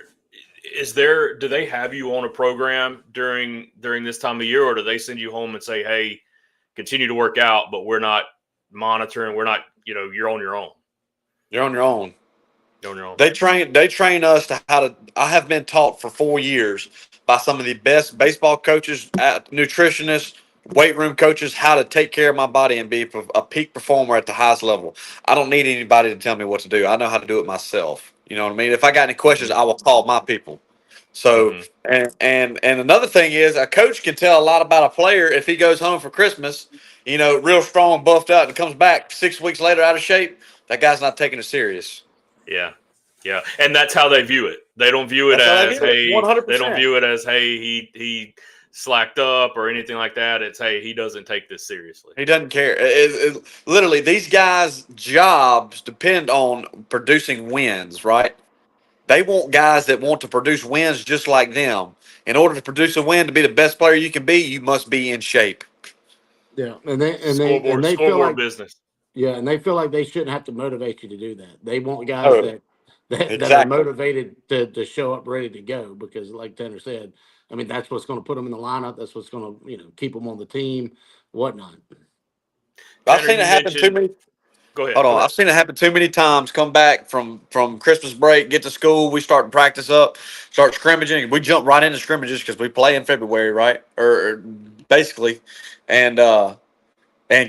do they have you on a program during this time of year, or do they send you home and say, hey, continue to work out, but we're not monitoring. We're not, you're on your own.
You're on your own.
You're on your own.
They train us to how to. I have been taught for 4 years by some of the best baseball coaches, nutritionists, weight room coaches, how to take care of my body and be a peak performer at the highest level. I don't need anybody to tell me what to do. I know how to do it myself. You know what I mean? If I got any questions, I will call my people. So and another thing is a coach can tell a lot about a player if he goes home for Christmas, real strong, buffed out, and comes back 6 weeks later out of shape. That guy's not taking it serious.
Yeah. Yeah. And that's how they view it. They don't view it as, hey,
100%.
They don't view it as, hey, he slacked up or anything like that. It's, hey, he doesn't take this seriously.
He doesn't care. Literally, these guys' jobs depend on producing wins, right? They want guys that want to produce wins just like them. In order to produce a win, to be the best player you can be, you must be in shape.
Yeah, and they
Scoreboard
feel like
business.
Yeah, and they feel like they shouldn't have to motivate you to do that. They want guys that are motivated to show up ready to go because, like Tanner said, I mean that's what's going to put them in the lineup. That's what's going to keep them on the team, whatnot.
I've seen it happen too many.
Go ahead.
Hold on, I've seen it happen too many times. Come back from Christmas break, get to school, we start practice up, start scrimmaging. We jump right into scrimmages because we play in February, right? Or basically, and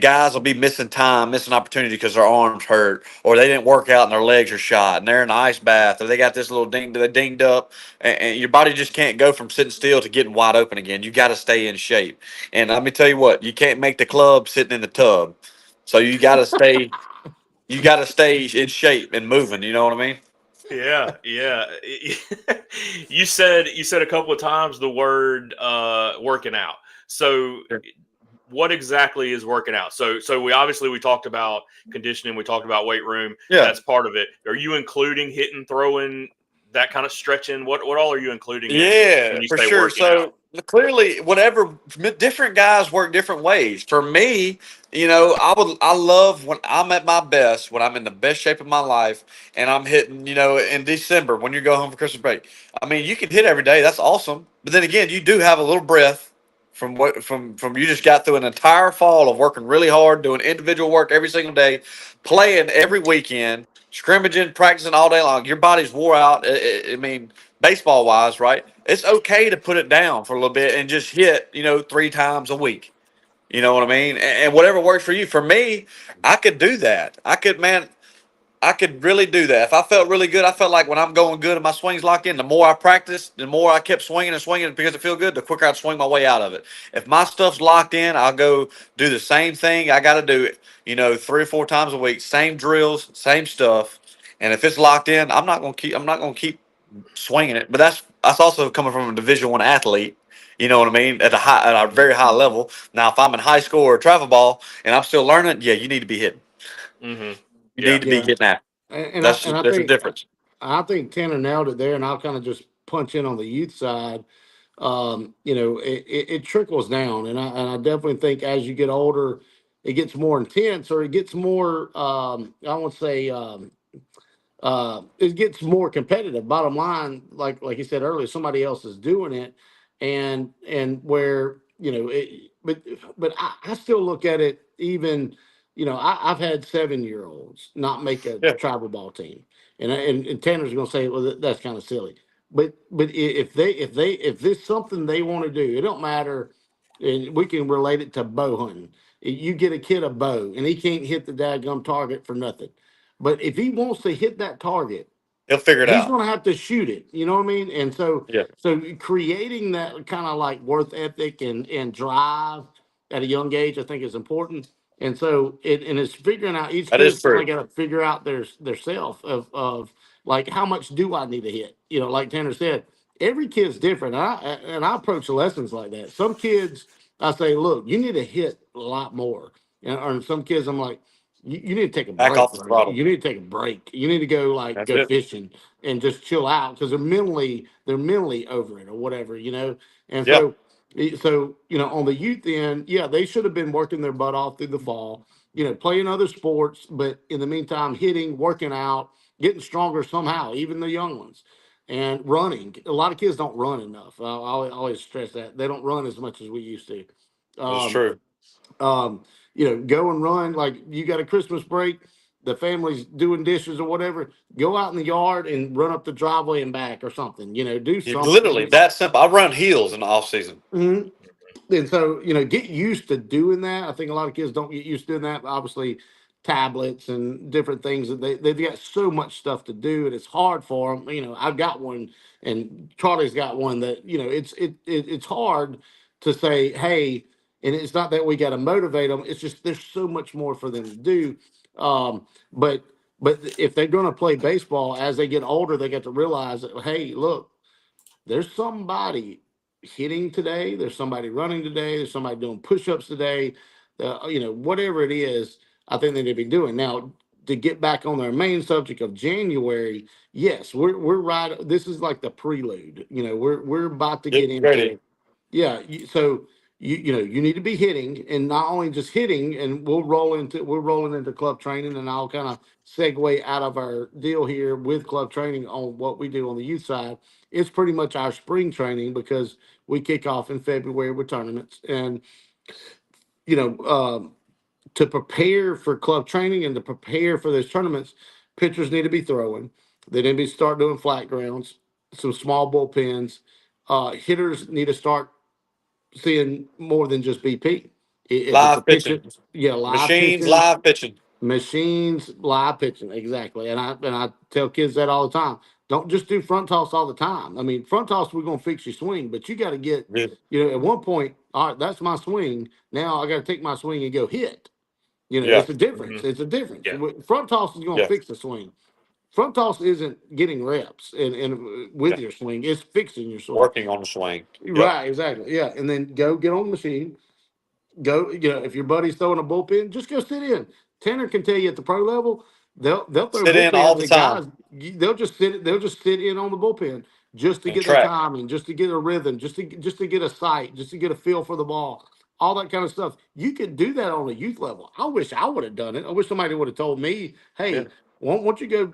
guys will be missing time, missing opportunity because their arms hurt, or they didn't work out and their legs are shot, and they're in the ice bath, or they got this little they dinged up, and your body just can't go from sitting still to getting wide open again. You got to stay in shape. And let me tell you what, you can't make the club sitting in the tub, so you got to stay. You got to stay in shape and moving. You know what I mean?
Yeah, yeah. You said a couple of times the word working out. So what exactly is working out? So we talked about conditioning, we talked about weight room.
Yeah.
That's part of it. Are you including hitting, throwing, that kind of stretching? What all are you including
Yeah,
when you
for
say
sure.
working out?
Clearly, whatever, different guys work different ways. For me, I love when I'm at my best, when I'm in the best shape of my life, and I'm hitting, in December when you go home for Christmas break. I mean, you can hit every day. That's awesome. But then again, you do have a little breath from you just got through an entire fall of working really hard, doing individual work every single day, playing every weekend, scrimmaging, practicing all day long. Your body's wore out. I mean, baseball wise, right? It's okay to put it down for a little bit and just hit, 3 times a week. You know what I mean? And whatever works for you. For me, I could do that. I could really do that. If I felt really good, I felt like when I'm going good and my swing's locked in, the more I practiced, the more I kept swinging and swinging because it feel good, the quicker I'd swing my way out of it. If my stuff's locked in, I'll go do the same thing. I got to do it, 3 or 4 times a week, same drills, same stuff. And if it's locked in, I'm not going to keep swinging it. But that's also coming from a Division I athlete. You know what I mean? At a very high level. Now, if I'm in high school or travel ball and I'm still learning, yeah, you need to be hitting.
Mm-hmm.
You need to be getting at. There's a difference.
I think Tanner nailed it there, and I'll kind of just punch in on the youth side. It trickles down, and I definitely think as you get older, it gets more intense, or it gets more. I won't say. It gets more competitive. Bottom line, like you said earlier, somebody else is doing it, and where but I still look at it even. I've had 7-year-olds not make a travel ball team, and Tanner's going to say, well, that's kind of silly. But if there's something they want to do, it don't matter, and we can relate it to bow hunting. You get a kid a bow, and he can't hit the daggum target for nothing. But if he wants to hit that target,
he'll figure it
he's
out.
going to have to shoot it. You know what I mean? And so
Yeah.
Creating that kind of like work ethic and drive at a young age, I think is important. And so it's figuring out each
That is
kid's
true.
got to figure out their self of like how much do I need to hit? Like Tanner said, every kid's different. I approach lessons like that. Some kids I say, look, you need to hit a lot more. And some kids I'm like, you need to take a
Back
break,
off the
bro.
throttle.
You need to take a break. You need to go
That's
go
it.
fishing and just chill out because they're mentally over it or whatever, And
Yeah.
so on the youth end, yeah, they should have been working their butt off through the fall, playing other sports, but in the meantime, hitting, working out, getting stronger somehow, even the young ones, and running. A lot of kids don't run enough. I always stress that they don't run as much as we used to.
That's true.
Um, go and run. Like you got a Christmas break, the family's doing dishes or whatever. Go out in the yard and run up the driveway and back or something. Do
Literally
something.
that simple. I run heels in the off season.
Mhm. And so, get used to doing that. I think a lot of kids don't get used to doing that. Obviously, tablets and different things that they've got so much stuff to do, and it's hard for them. I've got one, and Charlie's got one that it's hard to say, hey, and it's not that we got to motivate them. It's just there's so much more for them to do. But if they're going to play baseball as they get older, they get to realize that, hey, look, there's somebody hitting today. There's somebody running today. There's somebody doing push-ups today. Whatever it is, I think they need to be doing now. To get back on their main subject of January, yes, we're right. This is like the prelude. We're about to get
Get ready.
into. Yeah. So you need to be hitting, and not only just hitting. And we're rolling into club training, and I'll kind of segue out of our deal here with club training on what we do on the youth side. It's pretty much our spring training because we kick off in February with tournaments, and you know to prepare for club training and to prepare for those tournaments, pitchers need to be throwing. They need to start doing flat grounds, some small bullpens. Hitters need to start seeing more than just BP. If it's a
Live pitching.
pitcher, yeah, live
Machines
pitching,
live pitching.
machines, live pitching, exactly. And I tell kids that all the time. Don't just do front toss all the time. I mean, front toss we're gonna fix your swing, but you got to get,
Yeah.
at one point, all right, that's my swing. Now I got to take my swing and go hit.
Yeah.
It's a difference.
Mhm.
It's a difference.
Yeah.
Front toss is gonna
Yeah.
fix the swing. Front toss isn't getting reps and with
Yeah.
your swing. It's fixing your swing.
Working on the swing. Yep.
Right, exactly. Yeah, and then go get on the machine. Go, if your buddy's throwing a bullpen, just go sit in. Tanner can tell you at the pro level, they'll throw
Sit in all
bullpens
the
at guys.
time
They'll just sit in on the bullpen just to
and
get their
track.
timing, just to get a rhythm, just to get a sight, just to get a feel for the ball, all that kind of stuff. You can do that on a youth level. I wish I would have done it. I wish somebody would have told me,
Yeah.
hey, won't you go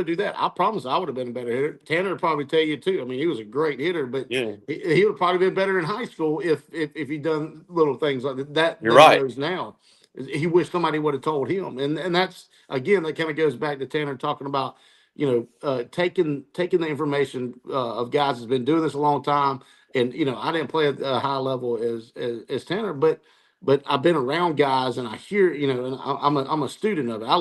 do that? I promise I would have been a better hitter. Tanner would probably tell you too. I mean, he was a great hitter, but
Yeah.
he would have probably been better in high school if he'd done little things like that
You're
that he
right.
knows now. He wished somebody would have told him, and that's again that kind of goes back to Tanner talking about taking the information of guys that's been doing this a long time. And I didn't play at a high level as Tanner, but I've been around guys and I hear, and I'm a student of it. I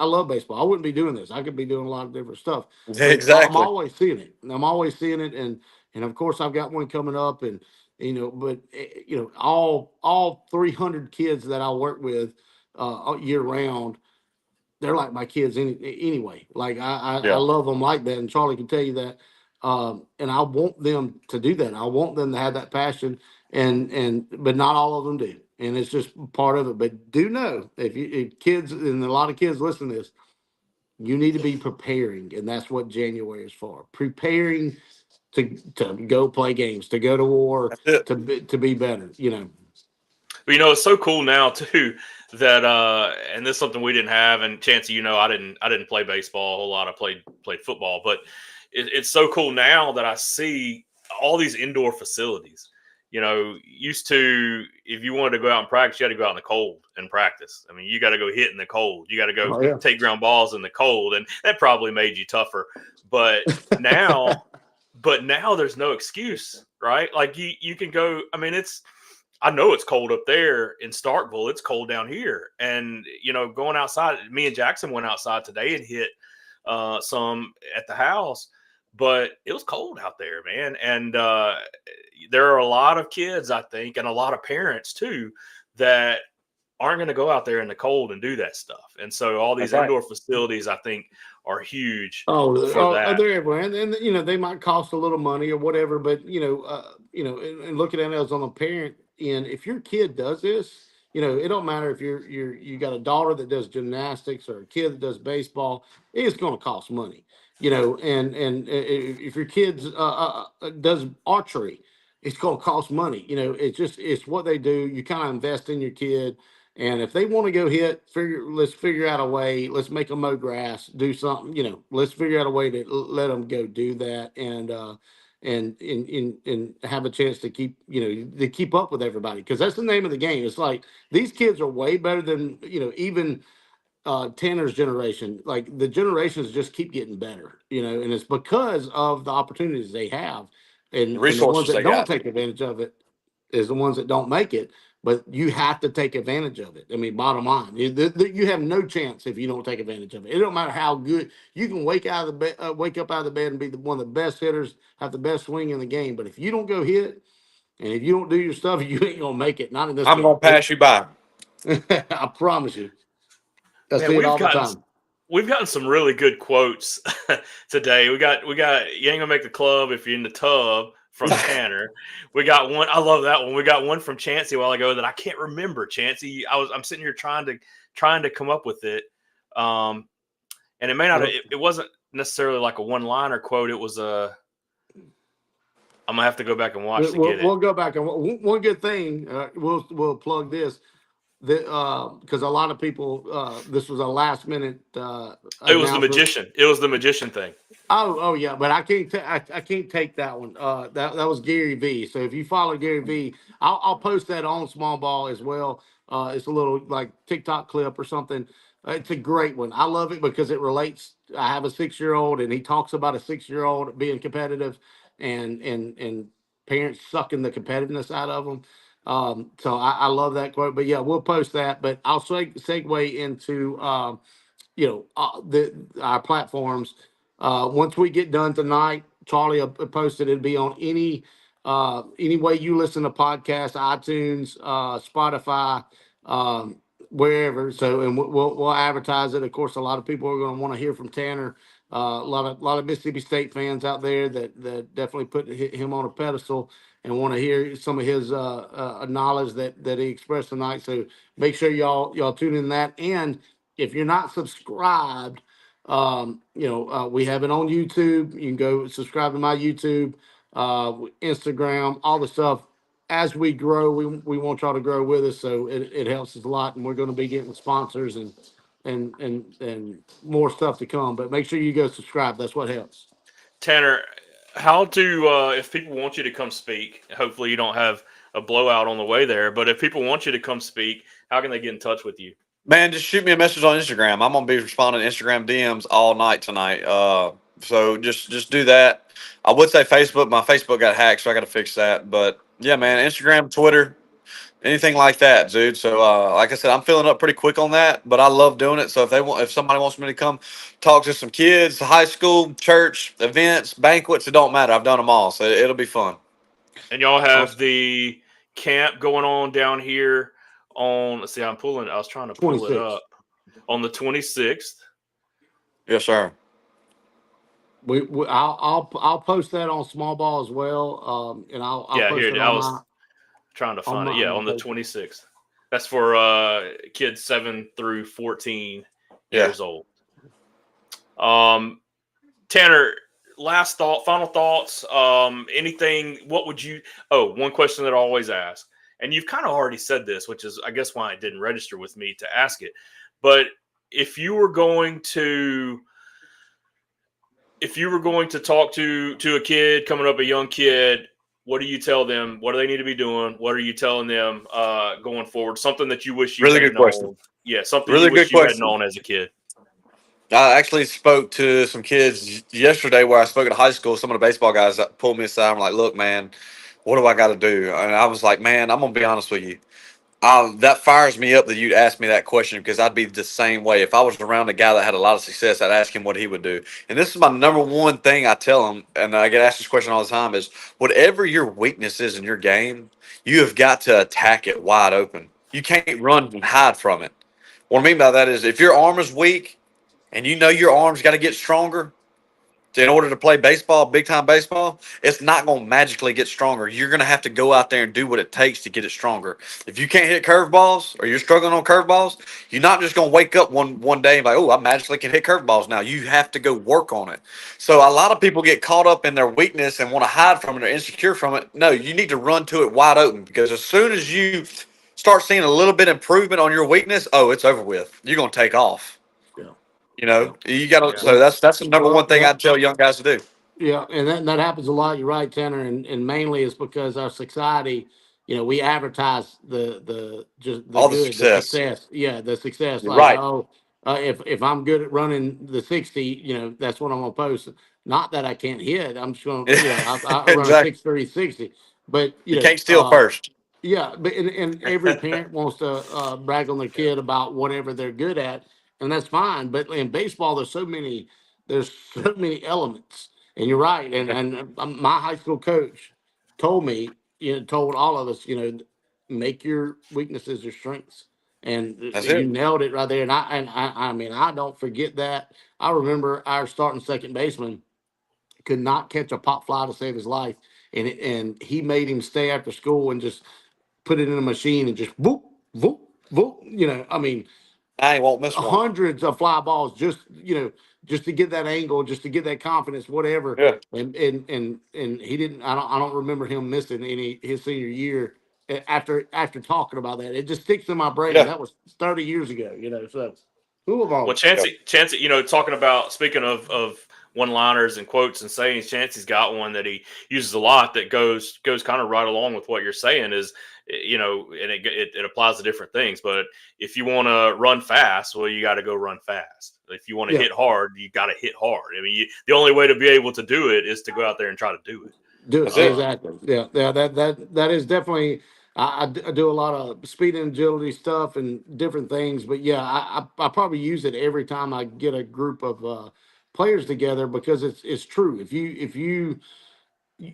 love baseball. I wouldn't be doing this. I could be doing a lot of different stuff, but I'm
Exactly.
always seeing it. I'm always seeing it. And of course I've got one coming up and, but all 300 kids that I work with year round, they're like my kids anyway. Like I
Yeah.
love them like that. And Charlie can tell you that. And I want them to do that. I want them to have that passion but not all of them do. And it's just part of it. But do know if kids and a lot of kids listen to this, you need to be preparing. And that's what January is for. Preparing to go play games, to go to war,
That's it.
to be better,
But it's so cool now too that and this is something we didn't have. And Chancy, I didn't play baseball a whole lot. I played football, but it's so cool now that I see all these indoor facilities. Used to, if you wanted to go out and practice, you had to go out in the cold and practice. I mean, you got to go hit in the cold. You got to go take ground balls in the cold, and that probably made you tougher. But now there's no excuse, right? Like you can go. I mean, I know it's cold up there in Starkville. It's cold down here. And, going outside, me and Jackson went outside today and hit some at the house, but it was cold out there, man. And there are a lot of kids, I think, and a lot of parents too, that aren't going to go out there in the cold and do that stuff. And so all these
That's right.
indoor facilities, I think, are huge
Oh,
for that.
they're everywhere, and they might cost a little money or whatever. But and looking at it as on the parent end, if your kid does this, it don't matter if you got a daughter that does gymnastics or a kid that does baseball, it's going to cost money. And if your kids does archery, it's going to cost money. It's what they do. You kind of invest in your kid. And if they want to go hit, let's figure out a way. Let's make them mow grass, do something. Let's figure out a way to let them go do that. and have a chance to keep up with everybody, because that's the name of the game. It's like these kids are way better than even Tanner's generation. Like the generations just keep getting better, and it's because of the opportunities they have,
The
and the ones
resources
that
they
don't
got.
take advantage of it is the ones that don't make it. But you have to take advantage of it. I mean, bottom line, you have no chance if you don't take advantage of it. It don't matter how good you can wake up out of the bed and be one of the best hitters, have the best swing in the game. But if you don't go hit and if you don't do your stuff, you ain't gonna make it. Not in this
I'm
game.
gonna pass you by.
I promise you. I
Man,
see it all the time.
we've gotten some really good quotes today. We got you ain't gonna make the club if you're in the tub from Tanner. We got one. I love that one. We got one from Chancy a while ago that I can't remember. Chancy, I'm sitting here trying to come up with it. And it may not. It wasn't necessarily like a one-liner quote. It was a. I'm gonna have to go back and watch to get it.
We'll go back and one good thing. We'll plug this. Because a lot of people, this was a last minute.
It was the magician. It was the magician thing.
Oh yeah, but I can't. I can't take that one. That was Gary V. So if you follow Gary V, I'll post that on Small Ball as well. It's a little like TikTok clip or something. It's a great one. I love it because it relates. I have a 6-year-old, and he talks about a 6-year-old being competitive, and parents sucking the competitiveness out of them. So I love that quote. But yeah, we'll post that. But I'll segue into our platforms. Once we get done tonight, Charlie posted it'd be on any way you listen to podcasts, iTunes, Spotify, wherever. So, and we'll advertise it. Of course, a lot of people are going to want to hear from Tanner. A lot of Mississippi State fans out there that definitely put him on a pedestal and want to hear some of his knowledge that he expressed tonight. So make sure y'all tune in that. And if you're not subscribed, we have it on YouTube. You can go subscribe to my YouTube, Instagram, all the stuff. As we grow, we want y'all to grow with us, so it helps us a lot. And we're going to be getting sponsors and more stuff to come. But make sure you go subscribe. That's what helps.
Tanner, how to if people want you to come speak? Hopefully, you don't have a blowout on the way there. But if people want you to come speak, how can they get in touch with you?
Man, just shoot me a message on Instagram. I'm gonna be responding to Instagram DMs all night tonight. So just do that. I would say Facebook. My Facebook got hacked, so I got to fix that. But yeah, man, Instagram, Twitter, anything like that, dude. So like I said, I'm filling up pretty quick on that, but I love doing it. So if somebody wants me to come talk to some kids, high school, church, events, banquets, it don't matter. I've done them all, so it'll be fun.
And y'all have the camp going on down here on. Let's see, I was trying to pull it up on the 26th.
Yes, sir.
I'll post that on Small Ball as well. And I'll post
here
it
I
on
was trying to find it. Yeah, on the 26th. That's for kids 7 through 14 years old. Tanner, final thoughts. Anything? What would you? Oh, one question that I always ask, and you've kind of already said this, which is, I guess, why it didn't register with me to ask it. But if you were going to talk to a kid coming up, a young kid, what do you tell them? What do they need to be doing? What are you telling them going forward? Something that you wish you had known. Question. Yeah, something you wish you had known as a kid.
I actually spoke to some kids yesterday where I spoke at high school. Some of the baseball guys pulled me aside and were like, look, man, what do I got to do? And I was like, man, I'm going to be honest with you. That fires me up that you'd ask me that question, because I'd be the same way. If I was around a guy that had a lot of success, I'd ask him what he would do. And this is my number one thing I tell him, and I get asked this question all the time, is whatever your weakness is in your game, you have got to attack it wide open. You can't run and hide from it. What I mean by that is if your arm is weak and you know your arm's got to get stronger in order to play baseball, big time baseball, it's not going to magically get stronger. You're going to have to go out there and do what it takes to get it stronger. If you can't hit curveballs or you're struggling on curveballs, you're not just going to wake up one day and be like, oh, I magically can hit curveballs now. You have to go work on it. So a lot of people get caught up in their weakness and want to hide from it or insecure from it. No, you need to run to it wide open, because as soon as you start seeing a little bit improvement on your weakness, oh, it's over with. You're going to take off. You know, you got to. So that's the number one thing I'd tell young guys to do.
Yeah, and that happens a lot. You're right, Tanner, and mainly it's because our society, we advertise the just the
All the
good, the
success.
success. Yeah, the success.
You're
Like,
right.
oh, if I'm good at running the 60, that's what I'm gonna post. Not that I can't hit. I'm just gonna, I run a
Exactly.
6.360. But
You can't steal first.
yeah, but and every parent wants to brag on their kid about whatever they're good at, and that's fine. But in baseball, there's so many elements, and you're right. And my high school coach told me, told all of us, make your weaknesses your strengths, and
That's
you
it.
nailed it right there. I mean, I don't forget that. I remember our starting second baseman could not catch a pop fly to save his life, and he made him stay after school and just put it in a machine and just whoop, whoop, whoop. I mean,
I won't miss one.
hundreds of fly balls just to get that angle, just to get that confidence, whatever.
Yeah.
And he didn't. I don't remember him missing any his senior year after talking about that. It just sticks in my brain.
Yeah.
That was 30 years ago. So who of
Well,
all?
Chancey, talking about speaking of one-liners and quotes and sayings, Chancey's got one that he uses a lot that goes kind of right along with what you're saying is, and it applies to different things. But if you want to run fast, well, you got to go run fast. If you want to
Yeah.
hit hard, you got to hit hard. I mean, the only way to be able to do it is to go out there and try to do it.
Do
That's it.
exactly. Yeah. That is definitely. I do a lot of speed and agility stuff and different things, but yeah, I probably use it every time I get a group of players together because it's true. If you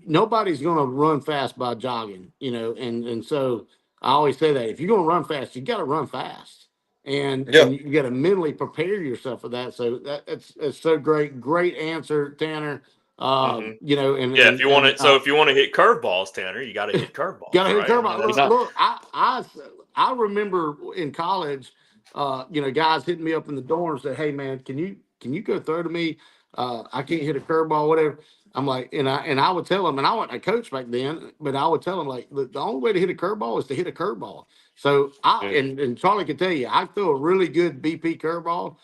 nobody's going to run fast by jogging, and so I always say that if you're going to run fast, you got to run fast, and
Yeah.
and you got to mentally prepare yourself for that. So it's so great answer, Tanner.
Mm-hmm.
And
Yeah, if you want
and
to, so if you want to hit curveballs, Tanner, you got to hit
got to
curveballs,
hit
right? I mean,
curveball.
that's
Look, I remember in college, guys hitting me up in the dorm and say, "Hey, man, can you go throw to me? I can't hit a curveball, whatever." I'm like, and I would tell them, and I wasn't a coach back then, but I would tell them like, the only way to hit a curveball is to hit a curveball. So and Charlie can tell you, I throw a really good BP curveball.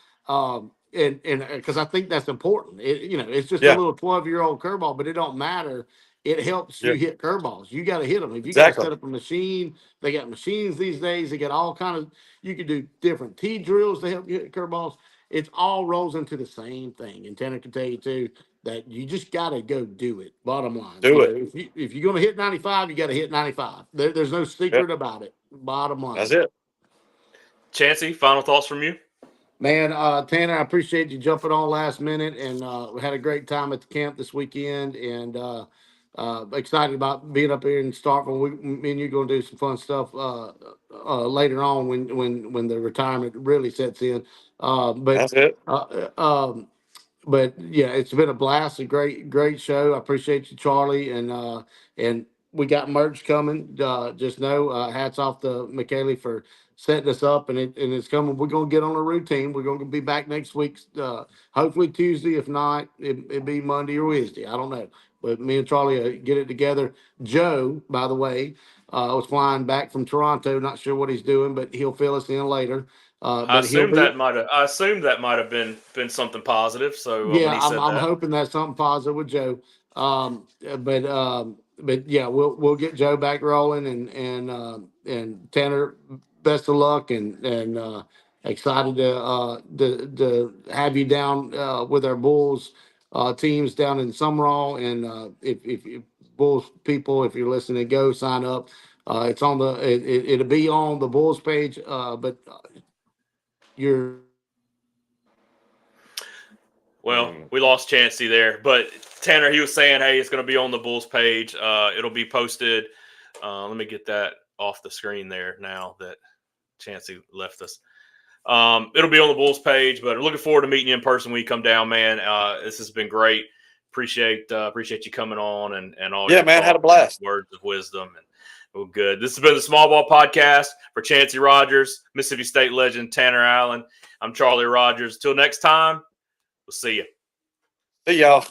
And because I think that's important. It's just a
Yeah.
little 12-year-old curveball, but it don't matter. It helps
Yeah.
you hit curveballs. You got to hit them. If you got to
Exactly.
set up a machine, they got machines these days. They got all kind of. You can do different T drills to help you hit curveballs. It all rolls into the same thing. And Tanner can tell you too that you just got to go do it. Bottom line,
Do it.
if you're going to hit 95, you got to hit 95. There's no secret about it. Bottom line.
That's it.
Chancey, final thoughts from you?
Man, Tanner, I appreciate you jumping on last minute, and we had a great time at the camp this weekend, and excited about being up here in Starkville. Me and you going to do some fun stuff later on when the retirement really sets in. But
That's it.
uh, um, but yeah, it's been a blast, a great show. I appreciate you, Charlie, and we got merch coming. Just know, hats off to McKaylee for setting us up, and it's coming. We're gonna get on a routine. We're gonna be back next week, hopefully Tuesday. If not, it'll be Monday or Wednesday. I don't know, but me and Charlie get it together. Joe, by the way, was flying back from Toronto. Not sure what he's doing, but he'll fill us in later.
I
But he'll
assumed
be.
that might have been something positive. So when
Yeah,
he
I'm
said
I'm
that,
hoping that's something positive with Joe. But yeah, we'll get Joe back rolling and Tanner, best of luck and excited to have you down with our Bulls teams down in Summerall, and if Bulls people, if you're listening, go sign up. It's on it'll be on the Bulls page, but you're
well, we lost Chancey there, but Tanner, he was saying, hey, it's going to be on the Bulls page. It'll be posted. Let me get that off the screen there now that Chancey left us. It'll be on the Bulls page, but I'm looking forward to meeting you in person when you come down, man. This has been great. Appreciate you coming on and all your
man, had a
thoughts
blast.
and words of wisdom. And well, good. This has been the Small Ball Podcast for Chancy Rogers, Mississippi State legend Tanner Allen. I'm Charlie Rogers. Till next time, we'll see you.
See y'all.